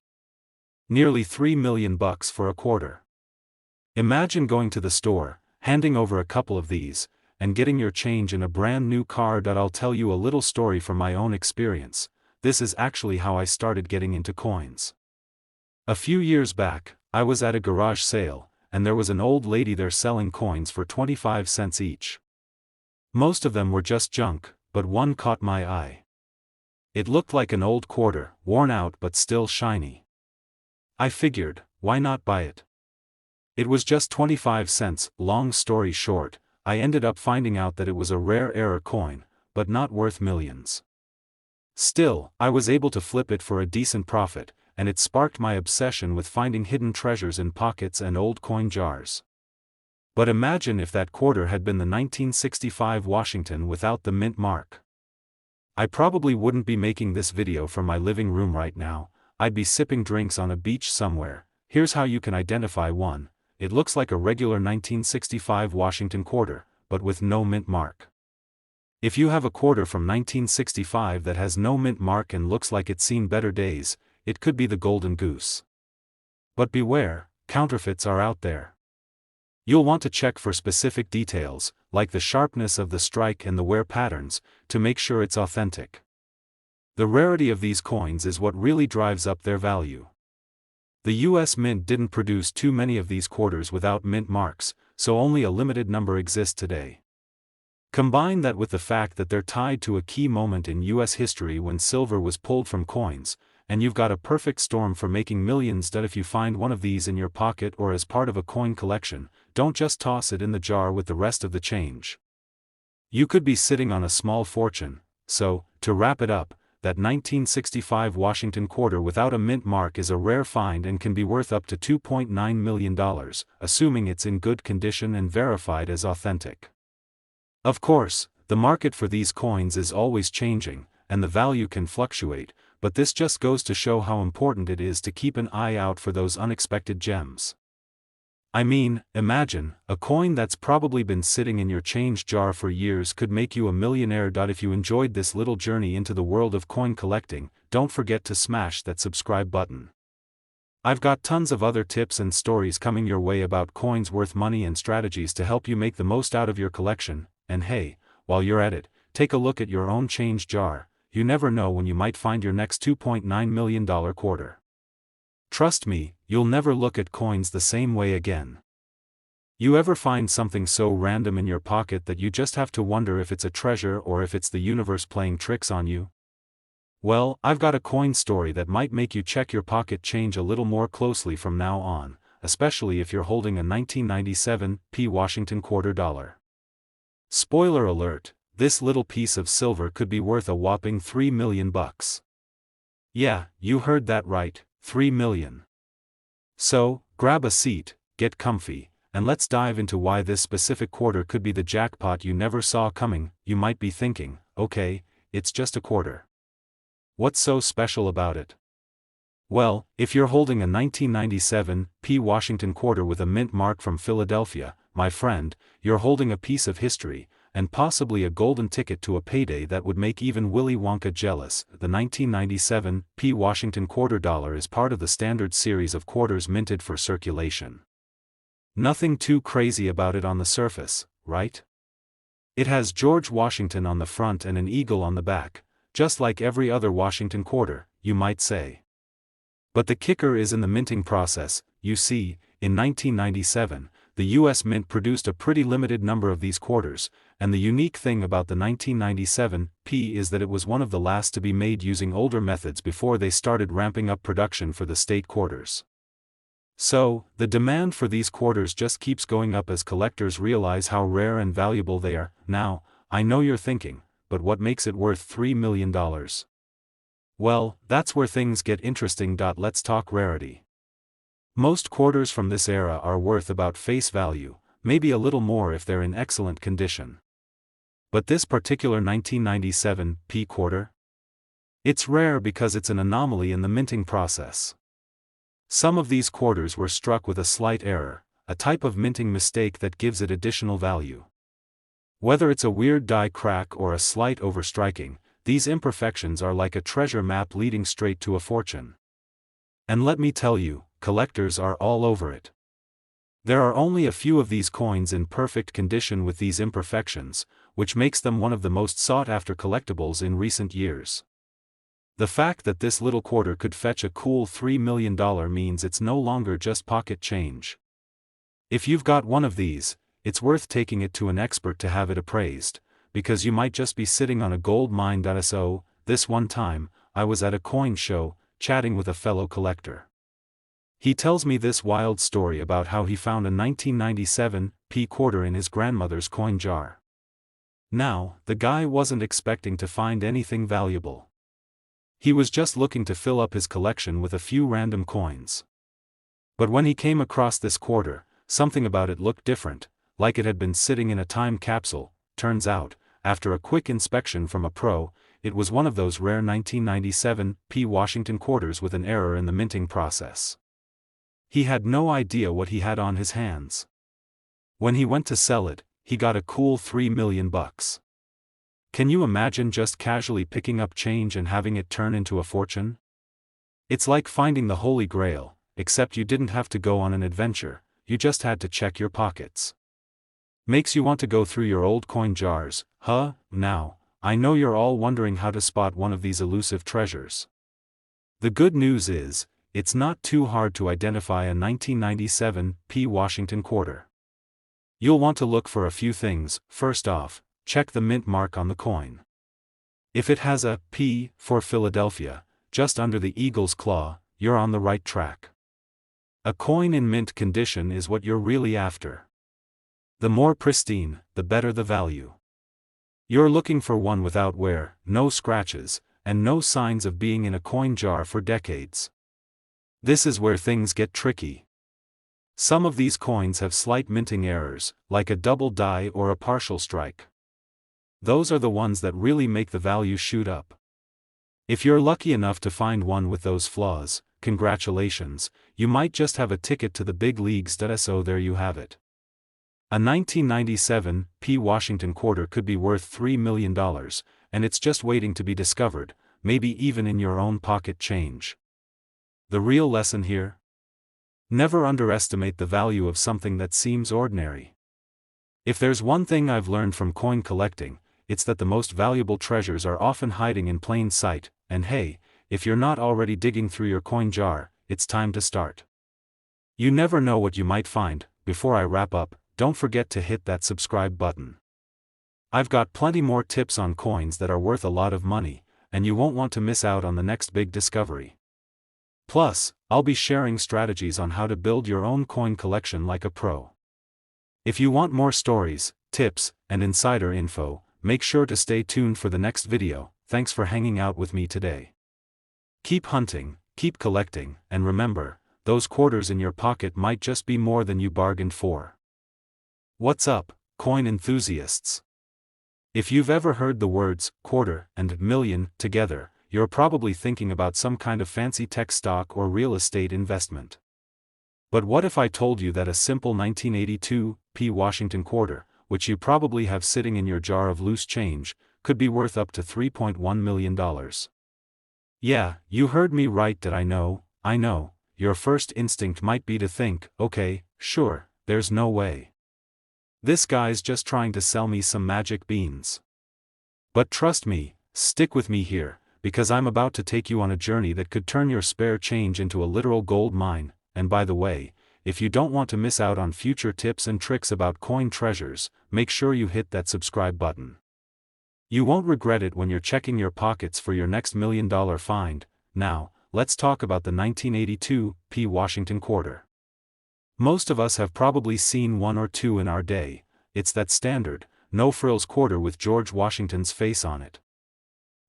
Nearly $3 million for a quarter. Imagine going to the store, handing over a couple of these, and getting your change in a brand new car. I'll tell you a little story from my own experience. This is actually how I started getting into coins. A few years back, I was at a garage sale, and there was an old lady there selling coins for 25 cents each. Most of them were just junk, but one caught my eye. It looked like an old quarter, worn out but still shiny. I figured, why not buy it? It was just 25 cents. Long story short, I ended up finding out that it was a rare era coin, but not worth millions. Still, I was able to flip it for a decent profit, and it sparked my obsession with finding hidden treasures in pockets and old coin jars. But imagine if that quarter had been the 1965 Washington without the mint mark. I probably wouldn't be making this video from my living room right now. I'd be sipping drinks on a beach somewhere. Here's how you can identify one. It looks like a regular 1965 Washington quarter, but with no mint mark. If you have a quarter from 1965 that has no mint mark and looks like it's seen better days, it could be the golden goose. But beware, counterfeits are out there. You'll want to check for specific details, like the sharpness of the strike and the wear patterns, to make sure it's authentic. The rarity of these coins is what really drives up their value. The US Mint didn't produce too many of these quarters without mint marks, so only a limited number exist today. Combine that with the fact that they're tied to a key moment in US history when silver was pulled from coins, and you've got a perfect storm for making millions. If you find one of these in your pocket or as part of a coin collection, don't just toss it in the jar with the rest of the change. You could be sitting on a small fortune. So, to wrap it up, that 1965 Washington quarter without a mint mark is a rare find and can be worth up to $2.9 million, assuming it's in good condition and verified as authentic. Of course, the market for these coins is always changing, and the value can fluctuate, but this just goes to show how important it is to keep an eye out for those unexpected gems. I mean, imagine, a coin that's probably been sitting in your change jar for years could make you a millionaire. If you enjoyed this little journey into the world of coin collecting, don't forget to smash that subscribe button. I've got tons of other tips and stories coming your way about coins worth money and strategies to help you make the most out of your collection, and hey, while you're at it, take a look at your own change jar. You never know when you might find your next $2.9 million quarter. Trust me, you'll never look at coins the same way again. You ever find something so random in your pocket that you just have to wonder if it's a treasure or if it's the universe playing tricks on you? Well, I've got a coin story that might make you check your pocket change a little more closely from now on, especially if you're holding a 1997 P Washington quarter dollar. Spoiler alert, this little piece of silver could be worth a whopping $3 million. Yeah, you heard that right, $3 million. So, grab a seat, get comfy, and let's dive into why this specific quarter could be the jackpot you never saw coming. You might be thinking, okay, it's just a quarter. What's so special about it? Well, if you're holding a 1997 P Washington quarter with a mint mark from Philadelphia, my friend, you're holding a piece of history, and possibly a golden ticket to a payday that would make even Willy Wonka jealous. The 1997 P Washington quarter dollar is part of the standard series of quarters minted for circulation. Nothing too crazy about it on the surface, right? It has George Washington on the front and an eagle on the back, just like every other Washington quarter, you might say. But the kicker is in the minting process. You see, in 1997, the U.S. Mint produced a pretty limited number of these quarters, and the unique thing about the 1997 P is that it was one of the last to be made using older methods before they started ramping up production for the state quarters. So, the demand for these quarters just keeps going up as collectors realize how rare and valuable they are. Now, I know you're thinking, but what makes it worth $3 million? Well, that's where things get interesting. Let's talk rarity. Most quarters from this era are worth about face value, maybe a little more if they're in excellent condition. But this particular 1997 P quarter? It's rare because it's an anomaly in the minting process. Some of these quarters were struck with a slight error, a type of minting mistake that gives it additional value. Whether it's a weird die crack or a slight overstriking, these imperfections are like a treasure map leading straight to a fortune. And let me tell you, collectors are all over it. There are only a few of these coins in perfect condition with these imperfections, which makes them one of the most sought-after collectibles in recent years. The fact that this little quarter could fetch a cool $3 million means it's no longer just pocket change. If you've got one of these, it's worth taking it to an expert to have it appraised, because you might just be sitting on a gold mine. So, this one time, I was at a coin show, chatting with a fellow collector. He tells me this wild story about how he found a 1997 P quarter in his grandmother's coin jar. Now, the guy wasn't expecting to find anything valuable. He was just looking to fill up his collection with a few random coins. But when he came across this quarter, something about it looked different, like it had been sitting in a time capsule. Turns out, after a quick inspection from a pro, it was one of those rare 1997 P Washington quarters with an error in the minting process. He had no idea what he had on his hands. When he went to sell it, he got a cool $3 million. Can you imagine just casually picking up change and having it turn into a fortune? It's like finding the Holy Grail, except you didn't have to go on an adventure, you just had to check your pockets. Makes you want to go through your old coin jars, huh? Now, I know you're all wondering how to spot one of these elusive treasures. The good news is, it's not too hard to identify a 1997 P Washington quarter. You'll want to look for a few things. First off, check the mint mark on the coin. If it has a P for Philadelphia, just under the eagle's claw, you're on the right track. A coin in mint condition is what you're really after. The more pristine, the better the value. You're looking for one without wear, no scratches, and no signs of being in a coin jar for decades. This is where things get tricky. Some of these coins have slight minting errors, like a double die or a partial strike. Those are the ones that really make the value shoot up. If you're lucky enough to find one with those flaws, congratulations, you might just have a ticket to the big leagues. So there you have it. A 1997 P Washington quarter could be worth $3 million, and it's just waiting to be discovered, maybe even in your own pocket change. The real lesson here? Never underestimate the value of something that seems ordinary. If there's one thing I've learned from coin collecting, it's that the most valuable treasures are often hiding in plain sight, and hey, if you're not already digging through your coin jar, it's time to start. You never know what you might find. Before I wrap up, don't forget to hit that subscribe button. I've got plenty more tips on coins that are worth a lot of money, and you won't want to miss out on the next big discovery. Plus, I'll be sharing strategies on how to build your own coin collection like a pro. If you want more stories, tips, and insider info, make sure to stay tuned for the next video. Thanks for hanging out with me today. Keep hunting, keep collecting, and remember, those quarters in your pocket might just be more than you bargained for. What's up, coin enthusiasts? If you've ever heard the words quarter and million together, you're probably thinking about some kind of fancy tech stock or real estate investment. But what if I told you that a simple 1982 P Washington quarter, which you probably have sitting in your jar of loose change, could be worth up to $3.1 million? Yeah, you heard me right. I know, your first instinct might be to think, okay, sure, there's no way. This guy's just trying to sell me some magic beans. But trust me, stick with me here, because I'm about to take you on a journey that could turn your spare change into a literal gold mine. And by the way, if you don't want to miss out on future tips and tricks about coin treasures, make sure you hit that subscribe button. You won't regret it when you're checking your pockets for your next $1 million find. Now, let's talk about the 1982 P Washington quarter. Most of us have probably seen one or two in our day. It's that standard, no-frills quarter with George Washington's face on it.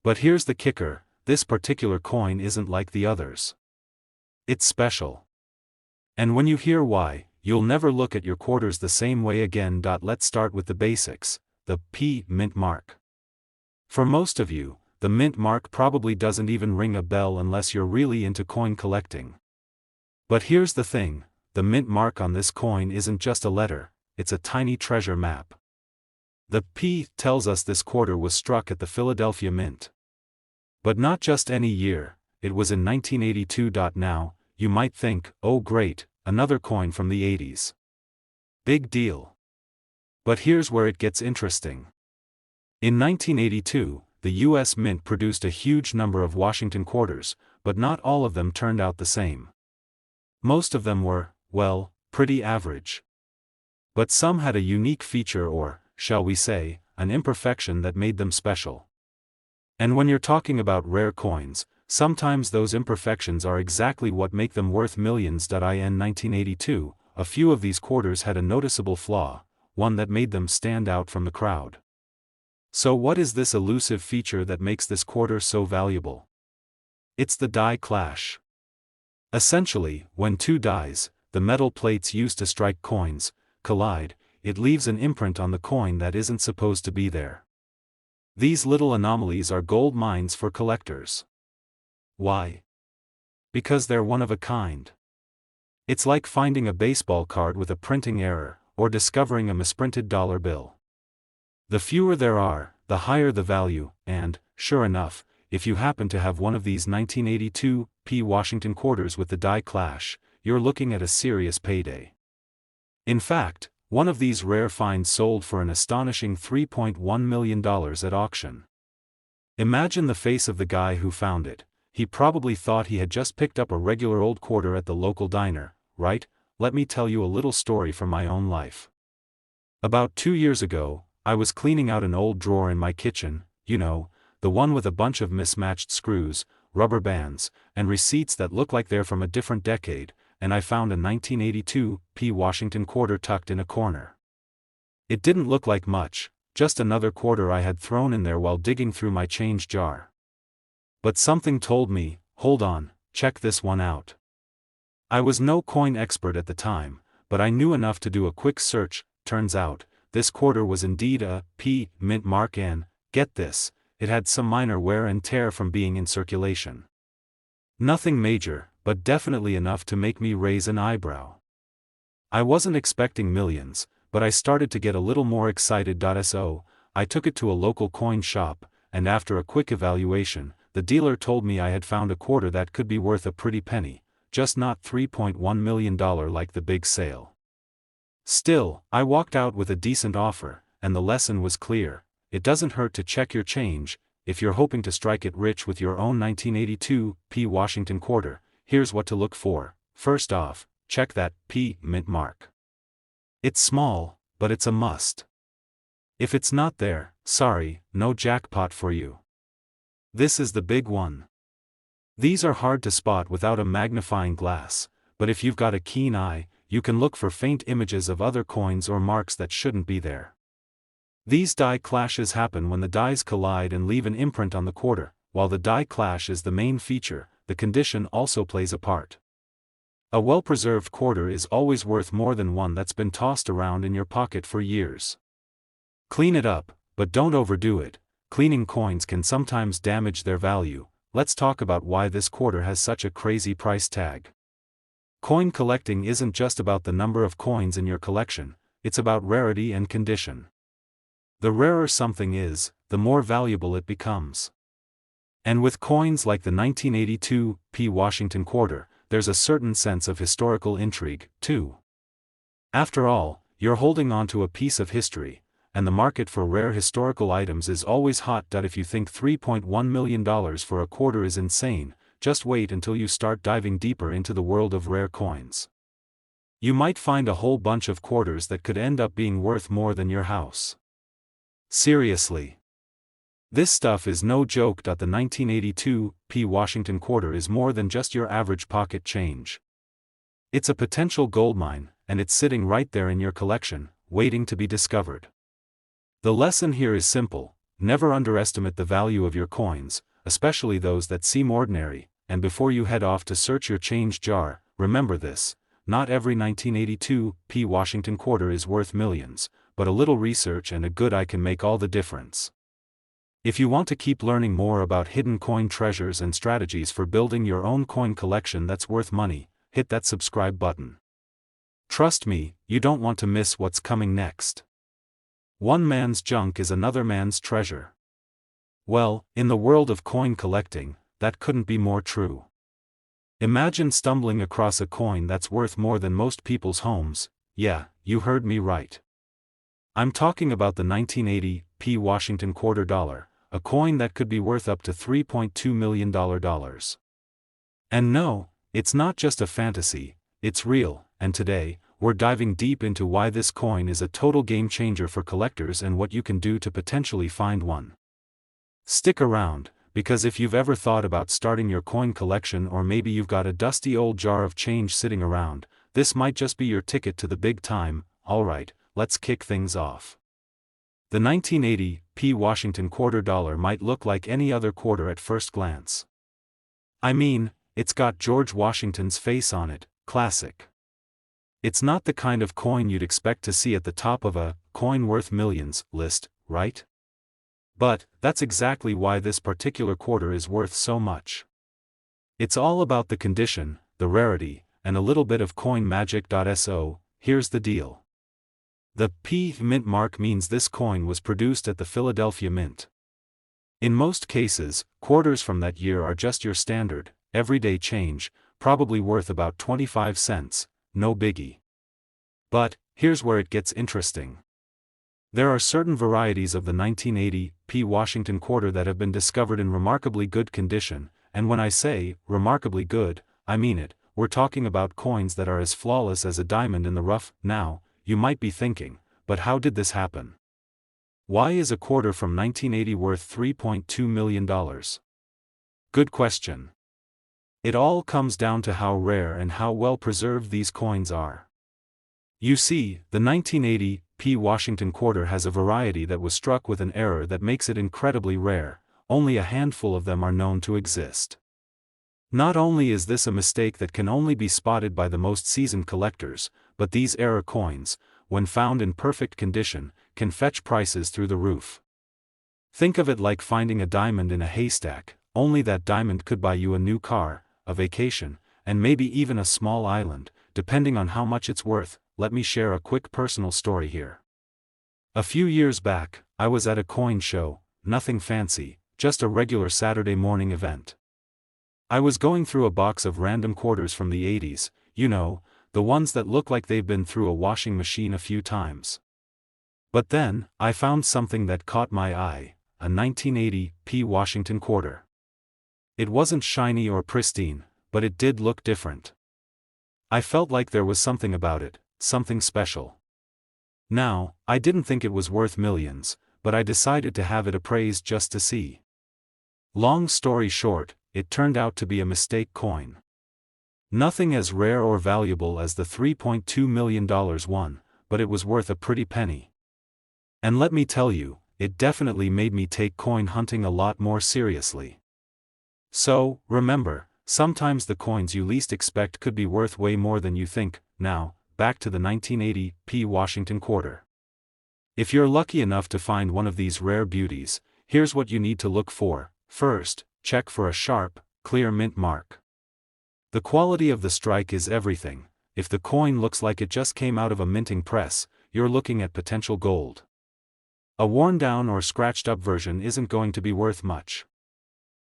But here's the kicker, this particular coin isn't like the others. It's special. And when you hear why, you'll never look at your quarters the same way again. Let's start with the basics, the P mint mark. For most of you, the mint mark probably doesn't even ring a bell unless you're really into coin collecting. But here's the thing, the mint mark on this coin isn't just a letter, it's a tiny treasure map. The P tells us this quarter was struck at the Philadelphia Mint. But not just any year, it was in 1982. Now, you might think, oh great, another coin from the 80s. Big deal. But here's where it gets interesting. In 1982, the U.S. Mint produced a huge number of Washington quarters, but not all of them turned out the same. Most of them were, well, pretty average. But some had a unique feature or, shall we say, an imperfection that made them special. And when you're talking about rare coins, sometimes those imperfections are exactly what make them worth millions. In 1982, a few of these quarters had a noticeable flaw, one that made them stand out from the crowd. So what is this elusive feature that makes this quarter so valuable? It's the die clash. Essentially, when two dies, the metal plates used to strike coins, collide, it leaves an imprint on the coin that isn't supposed to be there. These little anomalies are gold mines for collectors. Why? Because they're one of a kind. It's like finding a baseball card with a printing error, or discovering a misprinted dollar bill. The fewer there are, the higher the value, and, sure enough, if you happen to have one of these 1982 P Washington quarters with the die clash, you're looking at a serious payday. In fact, one of these rare finds sold for an astonishing $3.1 million at auction. Imagine the face of the guy who found it. He probably thought he had just picked up a regular old quarter at the local diner, right? Let me tell you a little story from my own life. About 2 years ago, I was cleaning out an old drawer in my kitchen, you know, the one with a bunch of mismatched screws, rubber bands, and receipts that look like they're from a different decade, and I found a 1982 P Washington quarter tucked in a corner. It didn't look like much, just another quarter I had thrown in there while digging through my change jar. But something told me, hold on, check this one out. I was no coin expert at the time, but I knew enough to do a quick search. Turns out, this quarter was indeed a P mint mark, and, get this, it had some minor wear and tear from being in circulation. Nothing major, but definitely enough to make me raise an eyebrow. I wasn't expecting millions, but I started to get a little more excited. So, I took it to a local coin shop, and after a quick evaluation, the dealer told me I had found a quarter that could be worth a pretty penny, just not $3.1 million like the big sale. Still, I walked out with a decent offer, and the lesson was clear: it doesn't hurt to check your change. If you're hoping to strike it rich with your own 1982 P Washington quarter, here's what to look for. First off, check that P mint mark. It's small, but it's a must. If it's not there, sorry, no jackpot for you. This is the big one. These are hard to spot without a magnifying glass, but if you've got a keen eye, you can look for faint images of other coins or marks that shouldn't be there. These die clashes happen when the dies collide and leave an imprint on the quarter. While the die clash is the main feature, the condition also plays a part. A well-preserved quarter is always worth more than one that's been tossed around in your pocket for years. Clean it up, but don't overdo it. Cleaning coins can sometimes damage their value. Let's talk about why this quarter has such a crazy price tag. Coin collecting isn't just about the number of coins in your collection, it's about rarity and condition. The rarer something is, the more valuable it becomes. And with coins like the 1982 P Washington quarter, there's a certain sense of historical intrigue, too. After all, you're holding on to a piece of history, and the market for rare historical items is always hot. If you think $3.1 million for a quarter is insane, just wait until you start diving deeper into the world of rare coins. You might find a whole bunch of quarters that could end up being worth more than your house. Seriously. This stuff is no joke. The 1982 P Washington quarter is more than just your average pocket change. It's a potential goldmine, and it's sitting right there in your collection, waiting to be discovered. The lesson here is simple: never underestimate the value of your coins, especially those that seem ordinary, and before you head off to search your change jar, remember this: not every 1982 P Washington quarter is worth millions, but a little research and a good eye can make all the difference. If you want to keep learning more about hidden coin treasures and strategies for building your own coin collection that's worth money, hit that subscribe button. Trust me, you don't want to miss what's coming next. One man's junk is another man's treasure. Well, in the world of coin collecting, that couldn't be more true. Imagine stumbling across a coin that's worth more than most people's homes. Yeah, you heard me right. I'm talking about the 1980 P Washington quarter dollar, a coin that could be worth up to $3.2 million. And no, it's not just a fantasy, it's real, and today, we're diving deep into why this coin is a total game changer for collectors and what you can do to potentially find one. Stick around, because if you've ever thought about starting your coin collection, or maybe you've got a dusty old jar of change sitting around, this might just be your ticket to the big time. Alright, let's kick things off. The 1980 P Washington quarter dollar might look like any other quarter at first glance. I mean, it's got George Washington's face on it, classic. It's not the kind of coin you'd expect to see at the top of a coin worth millions list, right? But that's exactly why this particular quarter is worth so much. It's all about the condition, the rarity, and a little bit of coin magic. So, here's the deal. The P mint mark means this coin was produced at the Philadelphia Mint. In most cases, quarters from that year are just your standard, everyday change, probably worth about 25 cents, no biggie. But, here's where it gets interesting. There are certain varieties of the 1980 P Washington quarter that have been discovered in remarkably good condition, and when I say remarkably good, I mean it. We're talking about coins that are as flawless as a diamond in the rough. Now, you might be thinking, but how did this happen? Why is a quarter from 1980 worth $3.2 million? Good question. It all comes down to how rare and how well preserved these coins are. You see, the 1980 P Washington quarter has a variety that was struck with an error that makes it incredibly rare. Only a handful of them are known to exist. Not only is this a mistake that can only be spotted by the most seasoned collectors, but these error coins, when found in perfect condition, can fetch prices through the roof. Think of it like finding a diamond in a haystack, only that diamond could buy you a new car, a vacation, and maybe even a small island, depending on how much it's worth. Let me share a quick personal story here. A few years back, I was at a coin show, nothing fancy, just a regular Saturday morning event. I was going through a box of random quarters from the 80s, you know, the ones that look like they've been through a washing machine a few times. But then, I found something that caught my eye, a 1980 P Washington quarter. It wasn't shiny or pristine, but it did look different. I felt like there was something about it, something special. Now, I didn't think it was worth millions, but I decided to have it appraised just to see. Long story short, it turned out to be a mistake coin. Nothing as rare or valuable as the $3.2 million one, but it was worth a pretty penny. And let me tell you, it definitely made me take coin hunting a lot more seriously. So, remember, sometimes the coins you least expect could be worth way more than you think. Now, back to the 1980 P Washington quarter. If you're lucky enough to find one of these rare beauties, here's what you need to look for. First, check for a sharp, clear mint mark. The quality of the strike is everything. If the coin looks like it just came out of a minting press, you're looking at potential gold. A worn down or scratched up version isn't going to be worth much.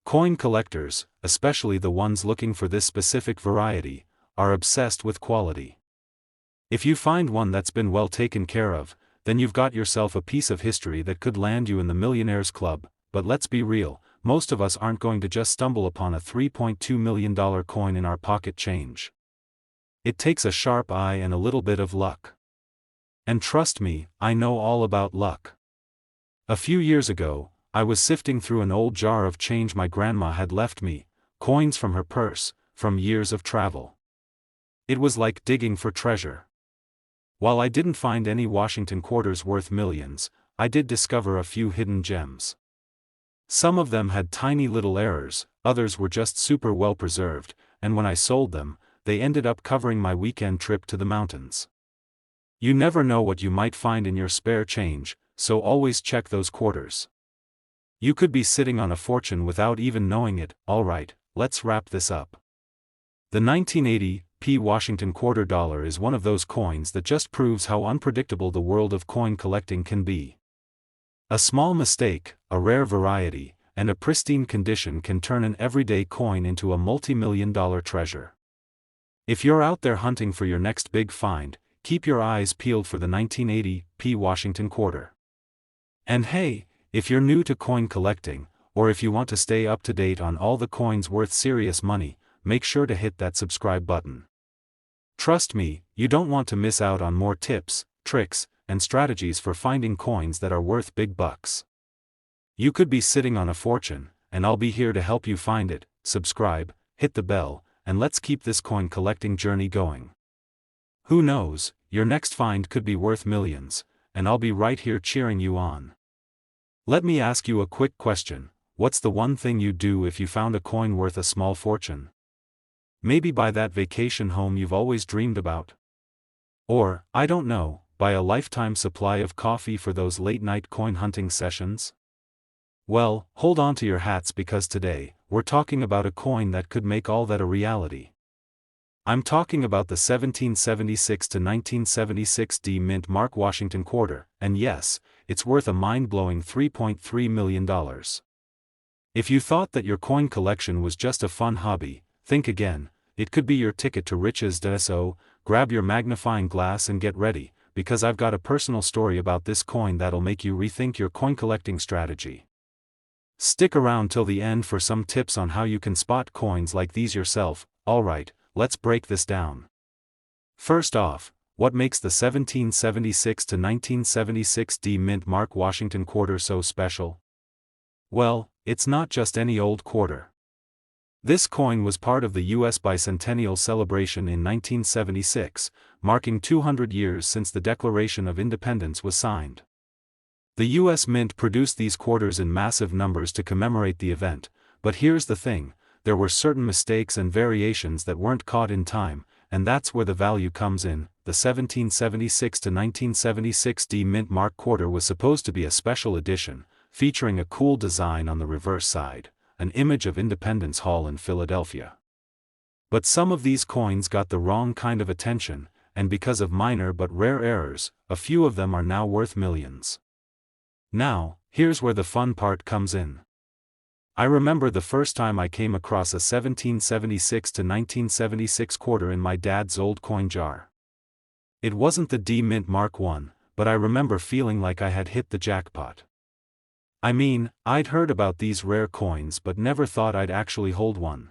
Coin collectors, especially the ones looking for this specific variety, are obsessed with quality. If you find one that's been well taken care of, then you've got yourself a piece of history that could land you in the Millionaires Club. But let's be real, most of us aren't going to just stumble upon a $3.2 million coin in our pocket change. It takes a sharp eye and a little bit of luck. And trust me, I know all about luck. A few years ago, I was sifting through an old jar of change my grandma had left me, coins from her purse, from years of travel. It was like digging for treasure. While I didn't find any Washington quarters worth millions, I did discover a few hidden gems. Some of them had tiny little errors, others were just super well preserved, and when I sold them, they ended up covering my weekend trip to the mountains. You never know what you might find in your spare change, so always check those quarters. You could be sitting on a fortune without even knowing it. Alright, let's wrap this up. The 1980 P Washington quarter dollar is one of those coins that just proves how unpredictable the world of coin collecting can be. A small mistake, a rare variety, and a pristine condition can turn an everyday coin into a multi-million-dollar treasure. If you're out there hunting for your next big find, keep your eyes peeled for the 1980 P Washington quarter. And hey, if you're new to coin collecting, or if you want to stay up to date on all the coins worth serious money, make sure to hit that subscribe button. Trust me, you don't want to miss out on more tips, tricks, and strategies for finding coins that are worth big bucks. You could be sitting on a fortune, and I'll be here to help you find it. Subscribe, hit the bell, and let's keep this coin collecting journey going. Who knows, your next find could be worth millions, and I'll be right here cheering you on. Let me ask you a quick question. What's the one thing you'd do if you found a coin worth a small fortune? Maybe buy that vacation home you've always dreamed about. Or, I don't know, buy a lifetime supply of coffee for those late-night coin hunting sessions? Well, hold on to your hats because today, we're talking about a coin that could make all that a reality. I'm talking about the 1776 to 1976 D Mint Mark Washington quarter, and yes, it's worth a mind-blowing $3.3 million. If you thought that your coin collection was just a fun hobby, think again. It could be your ticket to riches. So, grab your magnifying glass and get ready, because I've got a personal story about this coin that'll make you rethink your coin collecting strategy. Stick around till the end for some tips on how you can spot coins like these yourself. Alright, let's break this down. First off, what makes the 1776 to 1976 D Mint Mark Washington quarter so special? Well, it's not just any old quarter. This coin was part of the U.S. Bicentennial celebration in 1976, marking 200 years since the Declaration of Independence was signed. The U.S. Mint produced these quarters in massive numbers to commemorate the event, but here's the thing, there were certain mistakes and variations that weren't caught in time, and that's where the value comes in. The 1776 to 1976 D Mint Mark quarter was supposed to be a special edition, featuring a cool design on the reverse side, an image of Independence Hall in Philadelphia. But some of these coins got the wrong kind of attention, and because of minor but rare errors, a few of them are now worth millions. Now, here's where the fun part comes in. I remember the first time I came across a 1776 to 1976 quarter in my dad's old coin jar. It wasn't the D Mint Mark I, but I remember feeling like I had hit the jackpot. I mean, I'd heard about these rare coins but never thought I'd actually hold one.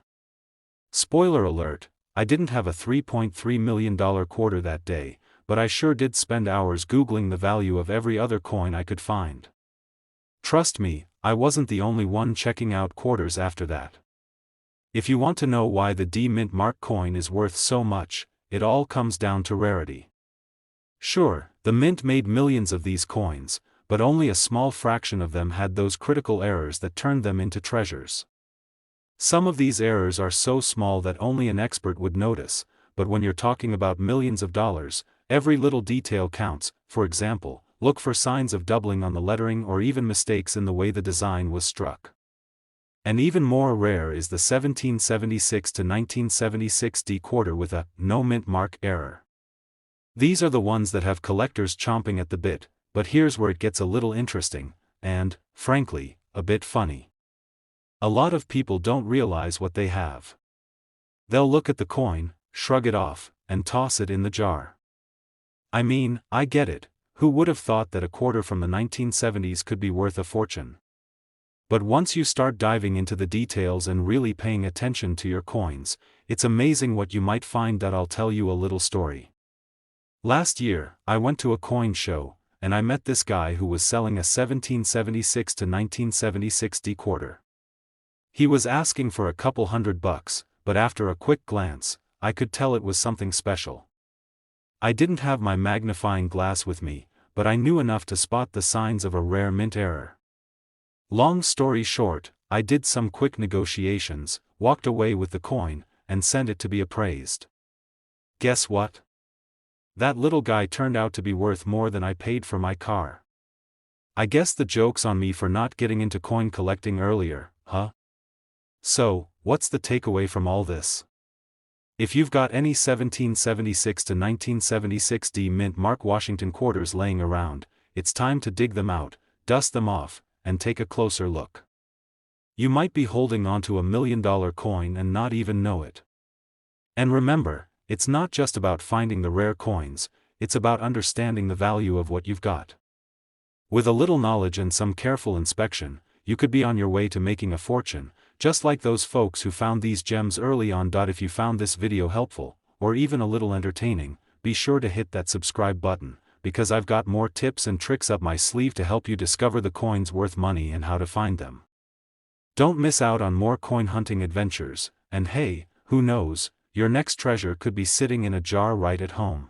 Spoiler alert, I didn't have a $3.3 million quarter that day, but I sure did spend hours Googling the value of every other coin I could find. Trust me, I wasn't the only one checking out quarters after that. If you want to know why the D Mint Mark coin is worth so much, it all comes down to rarity. Sure, the Mint made millions of these coins, but only a small fraction of them had those critical errors that turned them into treasures. Some of these errors are so small that only an expert would notice, but when you're talking about millions of dollars, every little detail counts. For example, look for signs of doubling on the lettering or even mistakes in the way the design was struck. And even more rare is the 1776 to 1976 D quarter with a no mint mark error. These are the ones that have collectors chomping at the bit, but here's where it gets a little interesting, and, frankly, a bit funny. A lot of people don't realize what they have. They'll look at the coin, shrug it off, and toss it in the jar. I mean, I get it, who would have thought that a quarter from the 1970s could be worth a fortune? But once you start diving into the details and really paying attention to your coins, it's amazing what you might find. I'll tell you a little story. Last year, I went to a coin show, and I met this guy who was selling a 1776 to 1976 D quarter. He was asking for a couple $100, but after a quick glance, I could tell it was something special. I didn't have my magnifying glass with me, but I knew enough to spot the signs of a rare mint error. Long story short, I did some quick negotiations, walked away with the coin, and sent it to be appraised. Guess what? That little guy turned out to be worth more than I paid for my car. I guess the joke's on me for not getting into coin collecting earlier, huh? So, what's the takeaway from all this? If you've got any 1776 to 1976 D Mint Mark Washington quarters laying around, it's time to dig them out, dust them off, and take a closer look. You might be holding onto $1 million coin and not even know it. And remember, it's not just about finding the rare coins, it's about understanding the value of what you've got. With a little knowledge and some careful inspection, you could be on your way to making a fortune, just like those folks who found these gems early on. If you found this video helpful, or even a little entertaining, be sure to hit that subscribe button, because I've got more tips and tricks up my sleeve to help you discover the coins worth money and how to find them. Don't miss out on more coin hunting adventures, and hey, who knows, your next treasure could be sitting in a jar right at home.